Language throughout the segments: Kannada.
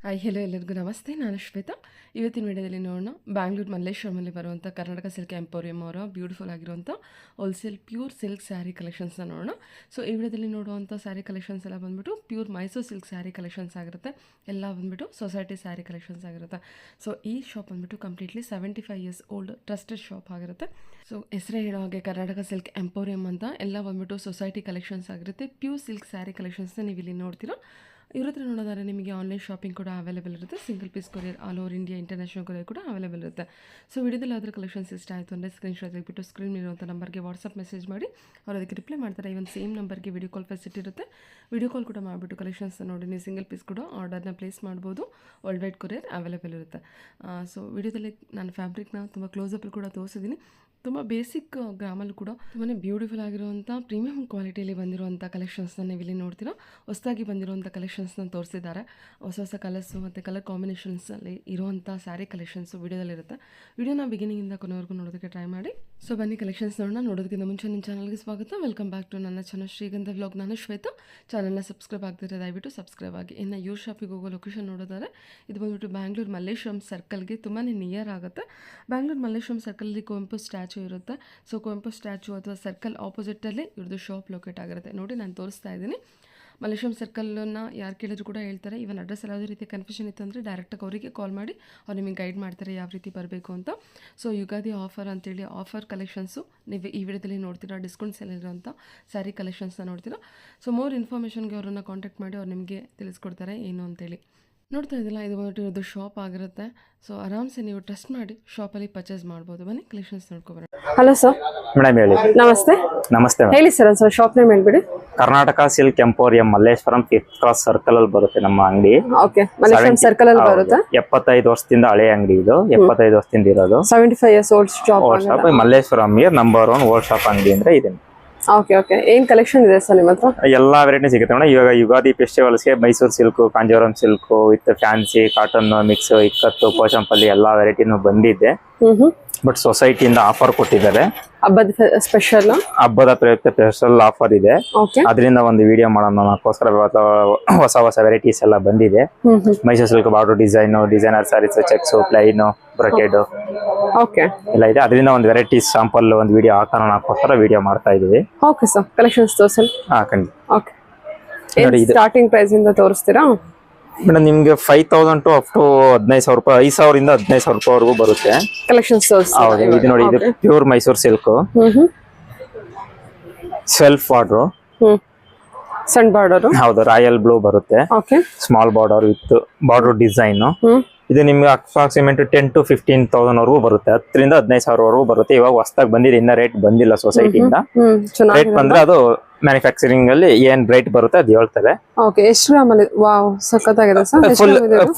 ಹಾಯ್ ಹೆಲೋ ಎಲ್ಲರಿಗೂ ನಮಸ್ತೆ. ನಾನು ಶ್ವೇತಾ. ಇವತ್ತಿನ ವಿಡಿಯೋದಲ್ಲಿ ನೋಡೋಣ ಬ್ಯಾಂಗ್ಳೂರು ಮಲ್ಲೇಶ್ವರಮಲ್ಲಿ ಬರುವಂಥ ಕರ್ನಾಟಕ ಸಿಲ್ಕ್ ಎಂಪೋರಿಯಂ ಅವರ ಬ್ಯೂಟಿಫುಲ್ ಆಗಿರುವಂಥ ಹೋಲ್ಸೇಲ್ ಪ್ಯೂರ್ ಸಿಲ್ಕ್ ಸ್ಯಾರಿ ಕಲೆಕ್ಷನ್ಸ್ನ ನೋಡೋಣ. ಸೊ ಈ ವಿಡಿಯೋದಲ್ಲಿ ನೋಡುವಂಥ ಸ್ಯಾರಿ ಕಲೆಕ್ಷನ್ಸ್ ಎಲ್ಲ ಬಂದ್ಬಿಟ್ಟು pure Mysuru silk sari collections ಆಗಿರುತ್ತೆ. ಎಲ್ಲ ಬಂದ್ಬಿಟ್ಟು ಸೊಸೈಟಿ ಸ್ಯಾರಿ ಕಲೆಕ್ಷನ್ಸ್ ಆಗಿರುತ್ತೆ. ಸೊ ಈ ಶಾಪ್ ಬಂದ್ಬಿಟ್ಟು completely 75 years old trusted shop ಆಗಿರುತ್ತೆ. ಸೊ ಹೆಸರೇ ಹೇಳೋ ಹಾಗೆ ಕರ್ನಾಟಕ ಸಿಲ್ಕ್ ಎಂಪೋರಿಯಂ ಅಂತ ಎಲ್ಲ ಬಂದ್ಬಿಟ್ಟು ಸೊಸೈಟಿ ಕಲೆಕ್ಷನ್ಸ್ ಆಗಿರುತ್ತೆ. ಪ್ಯೂರ್ ಸಿಲ್ಕ್ ಸ್ಯಾರಿ ಕಲೆಕ್ಷನ್ಸ್ನ ನೀವು ಇಲ್ಲಿ ನೋಡ್ತೀರಾ. ಇವ್ರ ಹತ್ರ ನೋಡೋದಾದ್ರೆ ನಿಮಗೆ ಆನ್ಲೈನ್ ಶಾಪಿಂಗ್ ಕೂಡ ಅವೈಲೇಬಲ್ ಇರುತ್ತೆ. Single piece courier all over India international courier ಕೂಡ ಅವೈಲೇಬಲ್ ಇರುತ್ತೆ. ಸೊ ವಿಡಿಯೋದಲ್ಲಿ ಯಾವ್ದಾದ್ರು ಕಲೆಕ್ಷನ್ಸ್ ಇಷ್ಟ ಆಯಿತು ಅಂದರೆ ಸ್ಕ್ರೀನ್ಶಾಟ್ ತೆಗೆದುಬಿಟ್ಟು ಸ್ಕ್ರೀನ್ ಇರುವಂಥ ನಂಬರ್ಗೆ ವಾಟ್ಸಪ್ ಮೆಸೇಜ್ ಮಾಡಿ ಅವ್ರು ಅದಕ್ಕೆ ರಿಪ್ಲೈ ಮಾಡ್ತಾರೆ. ಇವನ್ ಸೇಮ್ ನಂಬರ್ಗೆ ವಿಡಿಯೋ ಕಾಲ್ ಫೆಸಿಲಿಟಿ ಇರುತ್ತೆ. ವಿಡಿಯೋ ಕಾಲ್ ಕೂಡ ಮಾಡಿಬಿಟ್ಟು ಕಲೆಕ್ಷನ್ಸ್ ನೋಡಿ ನೀವು ಸಿಂಗಲ್ ಪೀಸ್ ಕೂಡ ಆರ್ಡರ್ನ ಪ್ಲೇಸ್ ಮಾಡ್ಬೋದು. ವರ್ಲ್ಡ್ ವೈಡ್ ಕೊರಿಯರ್ ಅವೈಲೇಬಲ್ ಇರುತ್ತೆ. ಸೊ ವಿಡಿಯೋದಲ್ಲಿ ನಾನು ಫ್ಯಾಬ್ರಿಕ್ನ ತುಂಬ ಕ್ಲೋಸಪ್ಪಲ್ಲಿ ಕೂಡ ತೋರಿಸಿದ್ದೀನಿ. ತುಂಬ ಬೇಸಿಕ್ ಗ್ರಾಮಲ್ಲೂ ಕೂಡ ತುಂಬಾ ಬ್ಯೂಟಿಫುಲ್ ಆಗಿರುವಂಥ ಪ್ರೀಮಿಯಂ ಕ್ವಾಲಿಟಿಯಲ್ಲಿ ಬಂದಿರುವಂಥ ಕಲೆಕ್ಷನ್ಸ್ನ ನೀವು ಇಲ್ಲಿ ನೋಡ್ತೀರಾ. ಹೊಸದಾಗಿ ಬಂದಿರುವಂಥ ಕಲೆಕ್ಷನ್ಸ್ನ ತೋರಿಸಿದ್ದಾರೆ. ಹೊಸ ಹೊಸ ಕಲರ್ಸು ಮತ್ತು ಕಲರ್ ಕಾಂಬಿನೇಷನ್ಸಲ್ಲಿ ಇರುವಂಥ ಸ್ಯಾರಿ ಕಲೆಕ್ಷನ್ಸು ವಿಡಿಯೋದಲ್ಲಿರುತ್ತೆ. ವಿಡಿಯೋನ ಬಿಗಿನಿಂಗಿಂದ ಕೊನೆವರೆಗೂ ನೋಡೋದಕ್ಕೆ ಟ್ರೈ ಮಾಡಿ. ಸೊ ಬನ್ನಿ ಕಲೆಕ್ಷನ್ಸ್ ನೋಡೋಣ. ನೋಡೋದಕ್ಕಿಂತ ಮುಂಚೆ ನಿಮ್ಮ ಚಾನಲ್ಗೆ ಸ್ವಾಗತ. ವೆಲ್ಕಮ್ ಬ್ಯಾಕ್ ಟು ನನ್ನ ಚಾನಲ್ ಶ್ರೀಗಂಧ ವ್ಲಾಗ್. ನಾನು ಶ್ವೇತಾ. ಚಾನಲ್ನ ಸಬ್ಸ್ಕ್ರೈಬ್ ಆಗ್ತಿದ್ರೆ ದಯವಿಟ್ಟು ಸಬ್ಸ್ಕ್ರೈಬ್ ಆಗಿ. ಇನ್ನು ಇವ್ರ ಶಾಪಿಗೆ ಹೋಗೋ ಲೊಕೇಶನ್ ನೋಡೋದಾದ್ರೆ ಇದು ಬಂದುಬಿಟ್ಟು ಬ್ಯಾಂಗ್ಳೂರು ಮಲ್ಲೇಶ್ವರಂ ಸರ್ಕಲ್ಗೆ ತುಂಬಾ ನಿಯರ್ ಆಗುತ್ತೆ. ಬ್ಯಾಂಗ್ಳೂರು ಮಲ್ಲೇಶ್ವರಂ ಸರ್ಕಲಲ್ಲಿ ಕುವೆಂಪು ಸ್ಟ್ಯಾಚು ಇರುತ್ತೆ. ಸೊ ಕುವೆಂಪು ಸ್ಟ್ಯಾಚು ಅಥವಾ ಸರ್ಕಲ್ ಆಪೋಸಿಟಲ್ಲಿ ಇವ್ರದ್ದು ಶಾಪ್ ಲೊಕೇಟ್ ಆಗಿರುತ್ತೆ. ನೋಡಿ ನಾನು ತೋರಿಸ್ತಾ ಇದ್ದೀನಿ. ಮಲ್ಲೇಶ್ವರಂ ಸರ್ಕಲನ್ನು ಯಾರು ಕೇಳಿದ್ರು ಕೂಡ ಹೇಳ್ತಾರೆ. ಇವನ್ ಅಡ್ರೆಸ್ ಯಾವುದೇ ರೀತಿ ಕನ್ಫ್ಯೂಷನ್ ಇತ್ತು ಅಂದರೆ ಡೈರೆಕ್ಟಾಗಿ ಅವರಿಗೆ ಕಾಲ್ ಮಾಡಿ ಅವ್ರು ನಿಮಗೆ ಗೈಡ್ ಮಾಡ್ತಾರೆ ಯಾವ ರೀತಿ ಬರಬೇಕು ಅಂತ. ಸೊ ಯುಗಾದಿ ಆಫರ್ ಅಂತೇಳಿ ಆಫರ್ ಕಲೆಕ್ಷನ್ಸು ನೀವು ಈ ವಿಡಿಯೋದಲ್ಲಿ ನೋಡ್ತೀರಾ. ಡಿಸ್ಕೌಂಟ್ ಸೇಲ್ ಇರೋಂಥ ಸ್ಯಾರಿ ಕಲೆಕ್ಷನ್ಸ್ನ ನೋಡ್ತೀರಾ. ಸೊ ಮೋರ್ ಇನ್ಫಾರ್ಮೇಷನ್ಗೆ ಅವರನ್ನು ಕಾಂಟ್ಯಾಕ್ಟ್ ಮಾಡಿ ಅವ್ರು ನಿಮಗೆ ತಿಳಿಸ್ಕೊಡ್ತಾರೆ ಏನು ಅಂತೇಳಿ. ನೋಡ್ತಾ ಇದ್ದಿಲ್ಲ, ಇದು ಬಂದ್ಬಿಟ್ಟು ಇರೋದು ಶಾಪ್ ಆಗಿರುತ್ತೆ. ಸೊ ಆರಾಮ್ಸೆ ನೀವು ಟ್ರಸ್ಟ್ ಮಾಡಿ ಶಾಪಲ್ಲಿ ಪರ್ಚೇಸ್ ಮಾಡ್ಬೋದು. ಬನ್ನಿ ಕಲೆಕ್ಷನ್ಸ್ ನೋಡ್ಕೊಬರೋಣ. Hello sir. ಮೇಡಮ್ ಹೇಳಿ. ನಮಸ್ತೆ. ನಮಸ್ತೆ ಹೇಳಿ ಸರ್. ಒಂದು ಶಾಪ್ ನೇಮ್ ಹೇಳ್ಬಿಡಿ. Karnataka silk emporium Malleshwaram 5th cross circle ಅಲ್ಲಿ ಬರುತ್ತೆ ನಮ್ಮ ಅಂಗಡಿ. ಓಕೆ, ಮಲ್ಲೇಶ್ವರಂ ಸರ್ಕಲ್ ಅಲ್ಲಿ ಬರುತ್ತೆ. 75 ವರ್ಷದಿಂದ ಹಳೆ ಅಂಗಡಿ ಇದು. 75 ವರ್ಷದಿಂದ ಇರೋದು. 75 years old shop. Malleshwaram number 1 old shop ಅಂಗಡಿ ಅಂದ್ರೆ ಇದೆ. Okay okay. ಏನ್ ಕಲೆಕ್ಷನ್ ಇದೆ ಸರ್ ನಿಮ್ಮ ಹತ್ರ? ಎಲ್ಲಾ ವೆರೈಟಿ ಸಿಗುತ್ತೆ ಮೇಡಮ್. ಇವಾಗ ಯುಗಾದಿ ಫೆಸ್ಟಿವಲ್ಸ್ಗೆ Mysuru silk, Kanjeevaram silk with fancy cotton mix, Ikkat, Pochampally ಎಲ್ಲಾ ವೆರೈಟಿನೂ ಬಂದಿದೆ. ಬಟ್ ಸೊಸೈಟಿಯಿಂದ ಆಫರ್ ಕೊಟ್ಟಿದ್ದಾರೆ. ಹಬ್ಬದ ಸ್ಪೆಷಲ್, ಹಬ್ಬದ ಪ್ರಯುಕ್ತ ಸ್ಪೆಷಲ್ ಆಫರ್ ಇದೆ. ಅದರಿಂದ ಒಂದು ವಿಡಿಯೋ ಮಾಡೋಣ ಅನ್ನೋಕ್ಕೋಸ್ಕರ ಹೊಸ ಹೊಸ ವೆರೈಟೀಸ್ ಎಲ್ಲ ಬಂದಿದೆ. Mysuru silk border design, designer sarees, checks, plain, brocade ಎಲ್ಲ ಇದೆ. ಅದರಿಂದ ಒಂದು ವೆರೈಟೀಸ್ ಸ್ಯಾಂಪಲ್ ಒಂದು ವಿಡಿಯೋ ಹಾಕೋಣ ಅನ್ನೋಕ್ಕೋಸ್ಕರ ವಿಡಿಯೋ ಮಾಡ್ತಾ ಇದೀವಿ. ಓಕೆ ಸರ್, ಕಲೆಕ್ಷನ್ಸ್ ತೋರಿಸಿ. ಹಾ ಖಂಡಿತ. ಓಕೆ, ಸ್ಟಾರ್ಟಿಂಗ್ ಪ್ರೈಸ್ ಇಂದ ತೋರಿಸ್ತೀರಾ ಮೇಡಮ್? ನಿಮ್ಗೆ 5,000 ಟು ಅಪ್ ಟು 15,000 ರೂಪಾಯಿ, 5,000 ಇಂದ 15,000 ರೂಪಾಯಿವರೆಗೂ ಬರುತ್ತೆ ಕಲೆಕ್ಷನ್ಸ್. ಹೌದು. ಇದು ನೋಡಿ, ಇದು pure Mysuru silk self border, ಸಣ್ಣ ಬಾರ್ಡರ್. ಹೌದು. ರಾಯಲ್ ಬ್ಲೂ ಬರುತ್ತೆ. Small border with border design. ಇದು ನಿಮ್ಗೆ ಅಪ್ರಾಕ್ಸಿಮೇಟ್ 10,000 to 15,000 ವರೆಗೂ ಬರುತ್ತೆ. 10,000 to 15,000 ವರೆಗೂ ಬರುತ್ತೆ. ಇವಾಗ ಹೊಸದಾಗಿ ಬಂದಿದೆ, ಇನ್ನ ರೇಟ್ ಬಂದಿಲ್ಲ ಸೊಸೈಟಿಯಿಂದ. ರೇಟ್ ಬಂದ್ರೆ ಅದು ಮ್ಯಾನುಫ್ಯಾಕ್ಚರಿಂಗ್ ಅಲ್ಲಿ ಏನ್ ರೇಟ್ ಬರುತ್ತೆ ಅದು ಹೇಳ್ತಾರೆ. ಎಷ್ಟು ಗ್ರಾಮಲ್ಲಿ? ವಾವ್, ಸಖತ್ತಾಗಿದೆ ಸರ್.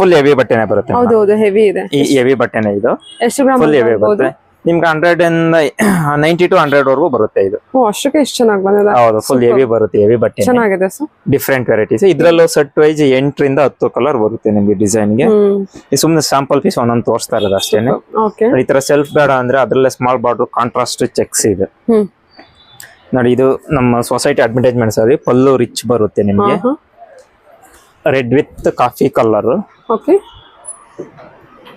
ಫುಲ್ ಹೆವಿ ಬಟ್ಟೆನೆ ಬರುತ್ತೆ. ಹೌದು ಹೌದು, ಹೆವಿ ಇದೆ. ಈ ಹೆವಿ ಬಟ್ಟೆನೆ ಇದು. ಎಷ್ಟು ಗ್ರಾಮ್? ಫುಲ್ ಹೆವಿ ಬರುತ್ತೆ. ನಿಮ್ಗೆ 90 to 100 ವರೆಗೂ ಬರುತ್ತೆ ಇದು. ಅಷ್ಟಕ್ಕೆ ಎಷ್ಟು ಚೆನ್ನಾಗಿ ಬಂದಿದೆ. ಹೌದು, ಫುಲ್ ಹೆವಿ ಬರುತ್ತೆ. ಹೆವಿ ಬಟ್ಟೆ ಚೆನ್ನಾಗಿದೆ ಸರ್. ಡಿಫ್ರೆಂಟ್ ವೆರೈಟೀಸ್ ಇದ್ರಲ್ಲೂ ಸೆಟ್ ವೈಸ್ 8 ರಿಂದ 10 ಕಲರ್ ಬರುತ್ತೆ ನಿಮ್ಗೆ ಡಿಸೈನ್ ಗೆ. ಸುಮ್ನೆ ಸ್ಯಾಂಪಲ್ ಪೀಸ್ ಒಂದೊಂದು ತೋರಿಸ್ತಾ ಇರೋದು ಅಷ್ಟೇನೆ. ಈ ತರ ಸೆಲ್ಫ್ ಬೇಡ ಅಂದ್ರೆ ಅದ್ರಲ್ಲೇ ಸ್ಮಾಲ್ ಬಾರ್ಡರ್ ಕಾಂಟ್ರಾಸ್ಟ್ ಚೆಕ್ಸ್ ಇದೆ ನೋಡಿ. ಇದು ನಮ್ಮ ಸೊಸೈಟಿ ಅಡ್ವರ್ಟೈಸ್ಮೆಂಟ್ಸ್ ಅಲ್ಲಿ ಪಲ್ಲು ರಿಚ್ ಬರುತ್ತೆ ನಿಮ್ಗೆ. ರೆಡ್ ವಿತ್ ಕಾಫಿ ಕಲರ್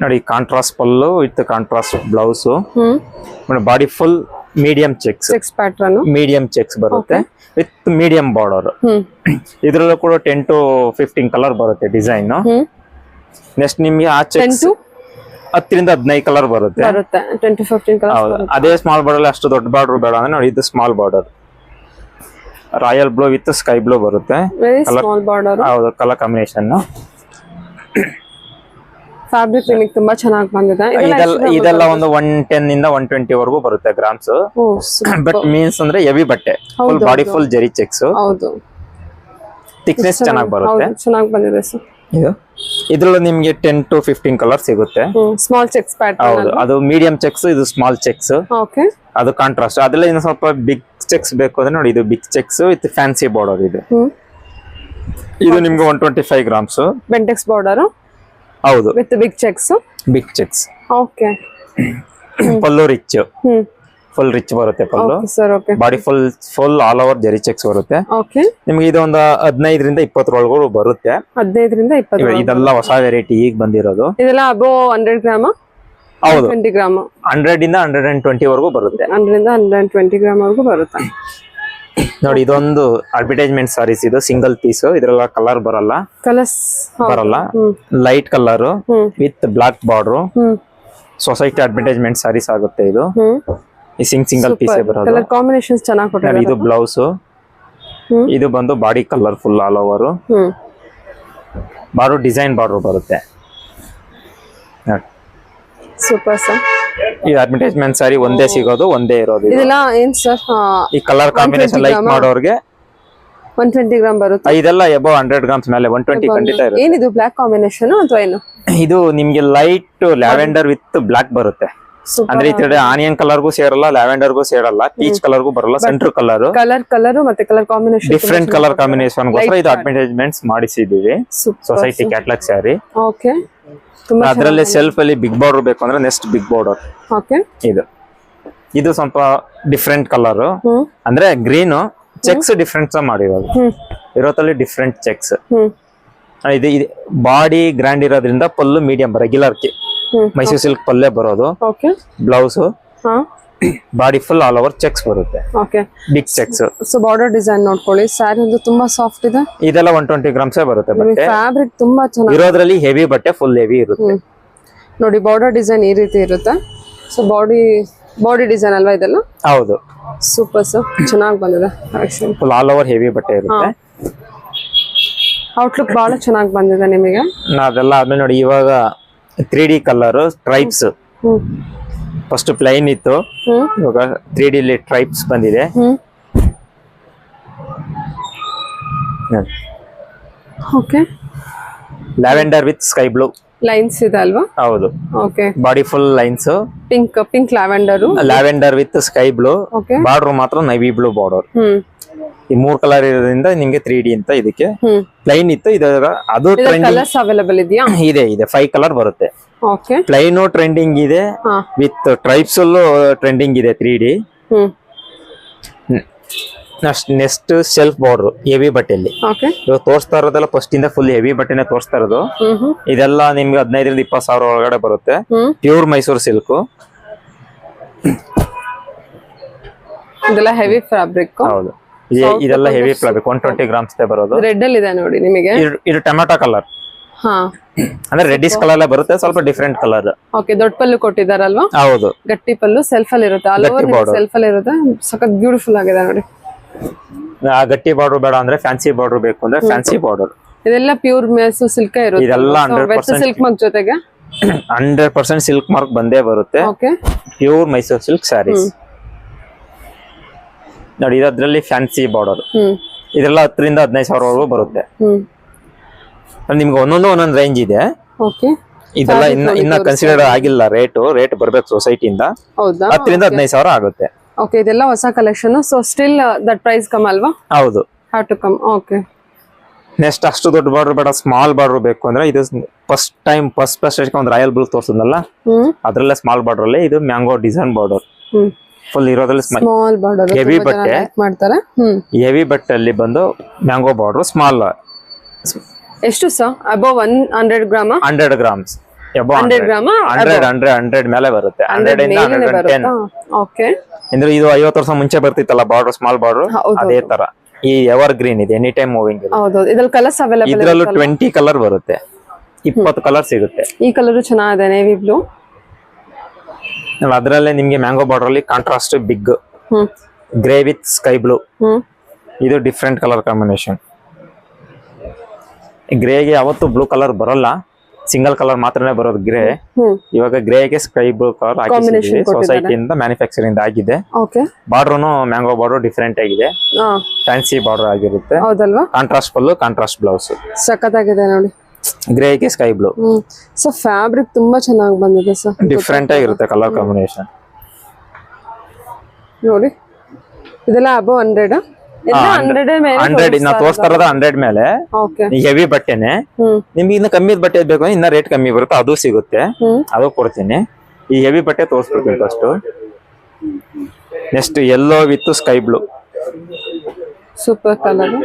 ನೋಡಿ. Contrast pallu with contrast blouse. Body full medium cheques pattern, medium cheques ಬರುತ್ತೆ ವಿತ್ ಮೀಡಿಯಂ ಬಾರ್ಡರ್. ಇದ್ರಲ್ಲೂ ಕೂಡ 10 to 15 ಕಲರ್ ಬರುತ್ತೆ ಡಿಸೈನ್. ನೆಕ್ಸ್ಟ್ ನಿಮ್ಗೆ ಆ ಚೆಕ್ಸ್ 10 ರಿಂದ 15 ಕಲರ್ ಬರುತ್ತೆ. 10 to 15 ಕಲರ್. ಹೌದು. ಅದೇ ಸ್ಮಾಲ್ ಬಾರ್ಡರ್ ಅಷ್ಟು ದೊಡ್ಡ ಬಾರ್ಡರ್ ಬೇಡ ಅಂದ್ರೆ ನೋಡಿ, ಇದು small border royal blue with sky blue ಬರುತ್ತೆ. ಹೌದು, ಕಲರ್ ಕಾಂಬಿನೇಷನ್. ಫ್ಯಾಬ್ರಿಕ್ ನಿಮಗೆ ತುಂಬಾ ಚೆನ್ನಾಗಿ ಬಂದಿದೆ. ಇದೆಲ್ಲ ಒಂದು 110 ಇಂದ 120 ವರೆಗೂ ಬರುತ್ತೆ ಗ್ರಾಮ್ಸ್. ಬಟ್ ಮೀನ್ಸ್ ಅಂದ್ರೆ ಹೆವಿ ಬಟ್ಟೆ, ಫುಲ್ ಬಾಡಿ ಫುಲ್ ಜರಿ ಚೆಕ್ಸ್. ಹೌದು, ಥಿಕ್ನೆಸ್ ಚೆನ್ನಾಗಿ ಬರುತ್ತೆ. ಚೆನ್ನಾಗಿ ಬಂದಿದೆ ಸರ್. ಇದ್ರಲ್ಲೂ ನಿಮ್ಗೆ 10 to 15 ಕಲರ್ ಸಿಗುತ್ತೆ. Small checks pattern. ಹೌದು, ಅದು ಮೀಡಿಯಂ ಚೆಕ್ಸ್, ಇದು ಸ್ಮಾಲ್ ಚೆಕ್ಸ್. ಅದು ಕಾಂಟ್ರಾಸ್ಟ್. ಅದ್ರಲ್ಲಿ ಇನ್ನು ಸ್ವಲ್ಪ ಬಿಗ್ ಚೆಕ್ಸ್ ಬೇಕು ಅಂದ್ರೆ ನೋಡಿ, ಇದು big checks with fancy border ಇದೆ. ಇದು ನಿಮ್ಗೆ 125 ಗ್ರಾಮ್ಸ್. Bentex border. ಹೌದು, with big checks. Big checks. Okay. Pallu rich full rich ಬರುತ್ತೆ pallu. Sir okay body full all over zari checks ಬರುತ್ತೆ. ಓಕೆ ನಿಮ್ಗೆ ಇದು ಒಂದು 15 ರಿಂದ 20 ಒಳಗೂ ಬರುತ್ತೆ. 15 ರಿಂದ 20. ಇದೆಲ್ಲ ಹೊಸ ವೆರೈಟಿ ಈಗ ಬಂದಿರೋದು. ಇದೆಲ್ಲ ಅಬೋ 100 ಗ್ರಾಮ್. ಹೌದು 20 ಗ್ರಾಮ್. 100 ಇಂದ 120 ವರೆಗೂ ಬರುತ್ತೆ. 100 ರಿಂದ 120 ಗ್ರಾಮ್ ವರೆಗೂ ಬರುತ್ತೆ. ನೋಡಿ ಇದೊಂದು ಅಡ್ವರ್ಟೈಸ್ಮೆಂಟ್ ಸಾರೀಸ್. ಇದು ಸಿಂಗಲ್ ಪೀಸ್. ಇದ್ರಲ್ಲ ಕಲರ್ ಕಲರ್ಸ್ ಬರಲ್ಲ. Light colour with black border. Society advertisement saris ಆಗುತ್ತೆ ಇದು. ಈ ಸಿಂಗಲ್ ಪೀಸ್ ಬರೋದು. ಕಲರ್ ಕಾಂಬಿನೇಷನ್ಸ್ ಚೆನ್ನಾಗಿ ಕೊಟ್ಟಿದ್ದಾರೆ. ಇದು ಬ್ಲೌಸ್. ಇದು ಬಂದು body colour full all over. Border design border ಬರುತ್ತೆ. Super sir. ಈ ಅಡ್ವರ್ಟೈಸ್ಮೆಂಟ್ ಸಾರಿ ಒಂದೇ ಸಿಗೋದು, ಒಂದೇ ಇರೋದು. ಇದೆಲ್ಲ ಏನ್ ಸರ್? ಈ ಕಲರ್ ಕಾಂಬಿನೇಷನ್ ಲೈಕ್ ಮಾಡೋರ್ಗೆ 120 ಗ್ರಾಮ್ ಬರುತ್ತೆ. ಇದೆಲ್ಲ ಎಬೋ 100 ಗ್ರಾಮ್ಸ್ ಮೇಲೆ 120 ಖಂಡಿತ ಇರುತ್ತೆ. ಏನಿದು ಬ್ಲಾಕ್ ಕಾಂಬಿನೇಷನ್ ಅಥವಾ ಏನು? ಇದು ನಿಮ್ಗೆ ಲೈಟ್ ಲ್ಯಾವೆಂಡರ್ ವಿತ್ ಬ್ಲಾಕ್ ಬರುತ್ತೆ. ಅಂದ್ರೆ ಈ ತರ ಆನಿಯನ್ ಕಲರ್ಗೂ ಸೇರಲ್ಲ, ಲ್ಯಾವೆಂಡರ್ಗೂ ಸೇರಲ್ಲ, ಪೀಚ್ ಕಲರ್ಗೂ ಬರಲ್ಲ. ಸೆಂಟರ್ ಕಲರ್ ಮತ್ತೆ colour combination different colour combination ಗೋಸ್ಕರ ಇದು ಅಡ್ವರ್ಟೈಸ್ಮೆಂಟ್ಸ್ ಮಾಡಿಸಿದೀವಿ. Society catalogue sari. ಓಕೆ. ಅದರಲ್ಲಿ ಸೆಲ್ಫ್ ಅಲ್ಲಿ ಬಿಗ್ ಬಾರ್ಡರ್ ಬೇಕು ಅಂದ್ರೆ ನೆಕ್ಸ್ಟ್ ಬಿಗ್ ಬಾರ್ಡರ್. ಓಕೆ. ಇದು ಸ್ವಲ್ಪ ಡಿಫ್ರೆಂಟ್ ಕಲರ್. ಅಂದ್ರೆ ಗ್ರೀನ್ ಚೆಕ್ಸ್ ಡಿಫ್ರೆಂಟ್ ಮಾಡಿರೋದು. ಇರೋತಲ್ಲಿ ಡಿಫ್ರೆಂಟ್ ಚೆಕ್ಸ್. ಇದು ಬಾಡಿ ಗ್ರ್ಯಾಂಡ್ ಇರೋದ್ರಿಂದ pallu medium regular Mysuru silk ಪಲ್ಲೆ ಬರೋದು. Blouse body full all over checks ಬರುತ್ತೆ. Big checks. So border design ನೋಡ್ಕೊಳ್ಳಿ. ಸ್ಯಾರಿ ಒಂದು ತುಂಬಾ ಸಾಫ್ಟ್ ಇದೆ. ಇದೆಲ್ಲ 120 ಗ್ರಾಮ್ಸ್ ಬರುತ್ತೆ ಬಟ್ಟೆ. ಫ್ಯಾಬ್ರಿಕ್ ತುಂಬಾ ಚೆನ್ನಾಗಿ ಇರೋದ್ರಲ್ಲಿ ಹೆವಿ ಬಟ್ಟೆ, ಫುಲ್ ಹೆವಿ ಇರುತ್ತೆ. ನೋಡಿ ಬಾರ್ಡರ್ ಡಿಸೈನ್ ಈ ರೀತಿ ಇರುತ್ತೆ. ಸೊ ಬಾಡಿ ಡಿಸೈನ್ ಅಲ್ವಾ ಇದೆಲ್ಲ? ಹೌದು. ಸೂಪರ್ ಸರ್, ಚೆನ್ನಾಗಿ ಬಂದಿದೆ. ಫುಲ್ ಆಲ್ ಓವರ್ ಹೆವಿ ಬಟ್ಟೆ ಇರುತ್ತೆ. ಔಟ್ಲುಕ್ ಬಹಳ ಚೆನ್ನಾಗಿ ಬಂದಿದೆ ನಿಮಗೆ. ಅದೆಲ್ಲ ಆದ್ಮೇಲೆ ನೋಡಿ ಇವಾಗ 3D ಕಲರ್ ಟ್ರೈಪ್ಸ್. ಫಸ್ಟ್ ಪ್ಲೈನ್ ಇತ್ತು, ಇವಾಗ 3D ಅಲ್ಲಿ ಟ್ರೈಪ್ಸ್ ಬಂದಿದೆ. Okay. Lavender with sky blue lines ಇದೆ ಅಲ್ವಾ? ಹೌದು. Okay. Body full lines. Pink lavender with sky blue. Okay. Border ಮಾತ್ರ ನೈವಿ ಬ್ಲೂ ಬಾರ್ಡರ್. ಈ 3 ಕಲರ್ ಇರೋದ್ರಿಂದ ನಿಮ್ಗೆ 3D ಅಂತ. ಇದಕ್ಕೆ ಪ್ಲೈನ್ ಇತ್ತು, ಅದು ಕಲರ್ಸ್ ಅವೈಲೇಬಲ್ ಇದೆಯಾ? ಇದೆ 5 ಕಲರ್ ಬರುತ್ತೆ. ಓಕೆ. ಪ್ಲೈನು ಟ್ರೆಂಡಿಂಗ್ ಇದೆ, ವಿತ್ ಟ್ರೈಪ್ಸ್ ಟ್ರೆಂಡಿಂಗ್ ಇದೆ 3D. Next self border heavy ಬಟ್ಟೆಯಲ್ಲಿ. ಇವಾಗ ತೋರಿಸ್ತಾ ಇರೋದೆಲ್ಲ ಫಸ್ಟ್ ಇಂದ ಫುಲ್ ಹೆವಿ ಬಟ್ಟೆನೆ ತೋರಿಸ್ತಾ ಇರೋದು. ಇದೆಲ್ಲ ನಿಮ್ಗೆ 15 ರಿಂದ 20 ಸಾವಿರ ಒಳಗಡೆ ಬರುತ್ತೆ. Pure Mysuru silk. ಇದೆಲ್ಲ ಹೆವಿ ಫ್ಯಾಬ್ರಿಕ್. ಹೌದು, ಇದೆಲ್ಲ ಹೆವಿ ಫ್ಯಾಬ್ರಿಕ್. 120 ಗ್ರಾಮ್ಸ್ ಬರೋದು. ರೆಡ್ ಅಲ್ಲಿ ಇದೆ ನೋಡಿ ನಿಮಗೆ. ಇದು ಟೊಮ್ಯಾಟೊ ಕಲರ್. ಅಂದ್ರೆ ರೆಡ್ಡಿಶ್ ಕಲರ್ ಬರುತ್ತೆ, ಸ್ವಲ್ಪ ಡಿಫ್ರೆಂಟ್ ಕಲರ್. ಓಕೆ. ದೊಡ್ಡ ಪಲ್ಲು ಕೊಟ್ಟಿದಾರಲ್ವಾ? ಹೌದು. ಗಟ್ಟಿ ಪಲ್ಲು ಸೆಲ್ಫ್ ಅಲ್ಲಿ ಇರುತ್ತೆ. ಆಲ್ ಓವರ್ ಸೆಲ್ಫ್ ಅಲ್ಲಿ ಇರುತ್ತೆ. ಸಖತ್ ಬ್ಯೂಟಿಫುಲ್ ಆಗಿದೆ ನೋಡಿ. ಗಟ್ಟಿ ಬಾರ್ಡರ್ ಬೇಡ ಅಂದ್ರೆ ಫ್ಯಾನ್ಸಿ ಬಾರ್ಡರ್ ಬೇಕು ಅಂದ್ರೆ ಫ್ಯಾನ್ಸಿ ಬಾರ್ಡರ್. ಇದೆಲ್ಲ ಪ್ಯೂರ್ ಮೈಸೂರು ಸಿಲ್ಕ್ ಇರುತ್ತೆ. ಇದೆಲ್ಲ 100% ಸಿಲ್ಕ್ ಮಾರ್ಕ್ ಜೊತೆಗೆ 100% ಸಿಲ್ಕ್ ಮಾರ್ಕ್ ಬಂದೇ ಬರುತ್ತೆ. Okay. Pure Mysuru silk sarees ನೋಡಿ. ಇದರಲ್ಲಿ ಫ್ಯಾನ್ಸಿ ಬಾರ್ಡರ್. ಇದೆಲ್ಲ 10 ರಿಂದ 15 ಸಾವಿರ ವರೆಗೂ ಬರುತ್ತೆ. ನಿಮ್ಗೆ ಒಂದೊಂದು ರೇಂಜ್ ಇದೆ. ಓಕೆ. ಇದೆಲ್ಲ ಇನ್ನ ಕನ್ಸಿಡರ್ ಆಗಿಲ್ಲ. ರೇಟ್ ಬರ್ಬೇಕು ಸೊಸೈಟಿಯಿಂದ. 10 ರಿಂದ 15 ಸಾವಿರ ಆಗುತ್ತೆ. ಓಕೆ. ಇದೆಲ್ಲ ಹೊಸ collection. So still that price come ಅಲ್ವಾ? ಹೌದು. Have to come. Okay. Next ಅಷ್ಟು ದೊಡ್ಡ ಬಾರ್ಡರ್ ಬೇಡ, ಸ್ಮಾಲ್ ಬಾರ್ಡರ್ ಬೇಕು ಅಂದ್ರೆ ಇದು ಫಸ್ಟ್ ಒಂದು ರಾಯಲ್ ಬ್ಲೂ ತೋರಿಸಿದ್ನಲ್ಲ, ಅದ್ರಲ್ಲೇ ಸ್ಮಾಲ್ ಬಾರ್ಡರ್ ಅಲ್ಲಿ ಇದು ಮ್ಯಾಂಗೋ ಡಿಸೈನ್ ಬಾರ್ಡರ್. ಫುಲ್ ಇರೋದ್ರಲ್ಲಿ ಸ್ಮಾಲ್ ಬಾರ್ಡರ್. ಹೆವಿ ಬಟ್ಟೆ ಮಾಡ್ತಾರೆ. ಹೆವಿ ಬಟ್ಟೆ ಅಲ್ಲಿ ಬಂದು ಮ್ಯಾಂಗೋ ಬಾರ್ಡರ್ ಸ್ಮಾಲ್. ಎಷ್ಟು sir? Above 100 gram. 100 grams. 100 gram. 100 ಮೇಲೆ ಬರುತ್ತೆ. 100 ಇಂದ 110. ಓಕೆ. ಅಂದ್ರೆ ಇದು 50 ವರ್ಷ ಮುಂಚೆ ಬರ್ತಿತ್ತಲ್ಲ ಬಾರ್ಡರ್, ಸ್ಮಾಲ್ ಬಾರ್ಡರ್, ಅದೇ ತರ ಈ ಎವರ್ ಗ್ರೀನ್ ಇದೆ, ಎನಿ ಟೈಮ್ ಮೂವಿಂಗ್ ಇದೆ. ಹೌದು. ಇದ್ರಲ್ಲಿ ಕಲರ್ಸ್ ಅವೈಲೇಬಲ್. ಇದ್ರಲ್ಲೂ 20 ಕಲರ್ ಬರುತ್ತೆ, 20 ಕಲರ್ ಸಿಗುತ್ತೆ. ಈ ಕಲರ್ ಚೆನ್ನಾಗಿದೆ, ನೇವಿ ಬ್ಲೂ. ಅದರಲ್ಲೇ ನಿಮ್ಗೆ ಮ್ಯಾಂಗೋ ಬಾರ್ಡರ್ ಅಲ್ಲಿ contrast big grey with sky blue. ಇದು ಡಿಫ್ರೆಂಟ್ ಕಲರ್ ಕಾಂಬಿನೇಷನ್. ಗ್ರೇಗೆ ಯಾವತ್ತು ಬ್ಲೂ ಕಲರ್ ಬರಲ್ಲ, ಸಿಂಗಲ್ ಕಲರ್ ಮಾತ್ರನೇ ಬರೋದು ಗ್ರೇ. ಇವಾಗ ಗ್ರೇಗೆ ಸ್ಕೈ ಬ್ಲೂ ಕಲರ್ ಹಾಕಿದ್ದೀವಿ. ಸೊಸೈಟಿಯಿಂದ ಮ್ಯಾನುಫ್ಯಾಕ್ಚರಿಂಗ್ ಆಗಿದೆ. ಬಾರ್ಡರ್ ಮ್ಯಾಂಗೋ ಬಾರ್ಡರ್ ಡಿಫ್ರೆಂಟ್ ಆಗಿದೆ, ಫ್ಯಾನ್ಸಿ ಬಾರ್ಡರ್ ಆಗಿರುತ್ತೆ. Contrast pallu, contrast blouse. ಸಖತ್ತಾಗಿದೆ ನೋಡಿ. ಗ್ರೇಗೆ ಸ್ಕೈ ಬ್ಲೂ. ಸೊ ಫ್ಯಾಬ್ರಿಕ್ ತುಂಬಾ ಚೆನ್ನಾಗಿ ಬಂದಿದೆ ಸರ್. ಡಿಫ್ರೆಂಟ್ ಆಗಿರುತ್ತೆ ಕಲರ್ ಕಾಂಬಿನೇಷನ್ ನೋಡಿ. ಇದೆಲ್ಲ ಅಬೌವ್ 100. 100 ನಾ ತೋರಿಸ್ತಾ ಇರೋದು 100 ಮೇಲೆ. ಹೆವಿ ಬಟ್ಟೆನೆ. ನಿಮ್ಗೆ ಇನ್ನು ಕಮ್ಮಿ ಬಟ್ಟೆ ಬೇಕು ಅಂದ್ರೆ ಇನ್ನ ರೇಟ್ ಕಮ್ಮಿ ಬರುತ್ತೆ, ಅದು ಸಿಗುತ್ತೆ, ಅದು ಕೊಡ್ತೀನಿ. ಈ ಹೆವಿ ಬಟ್ಟೆ ತೋರಿಸ್ಬಿಡ್ತೀನಿ first. Next yellow with sky blue. Super colour.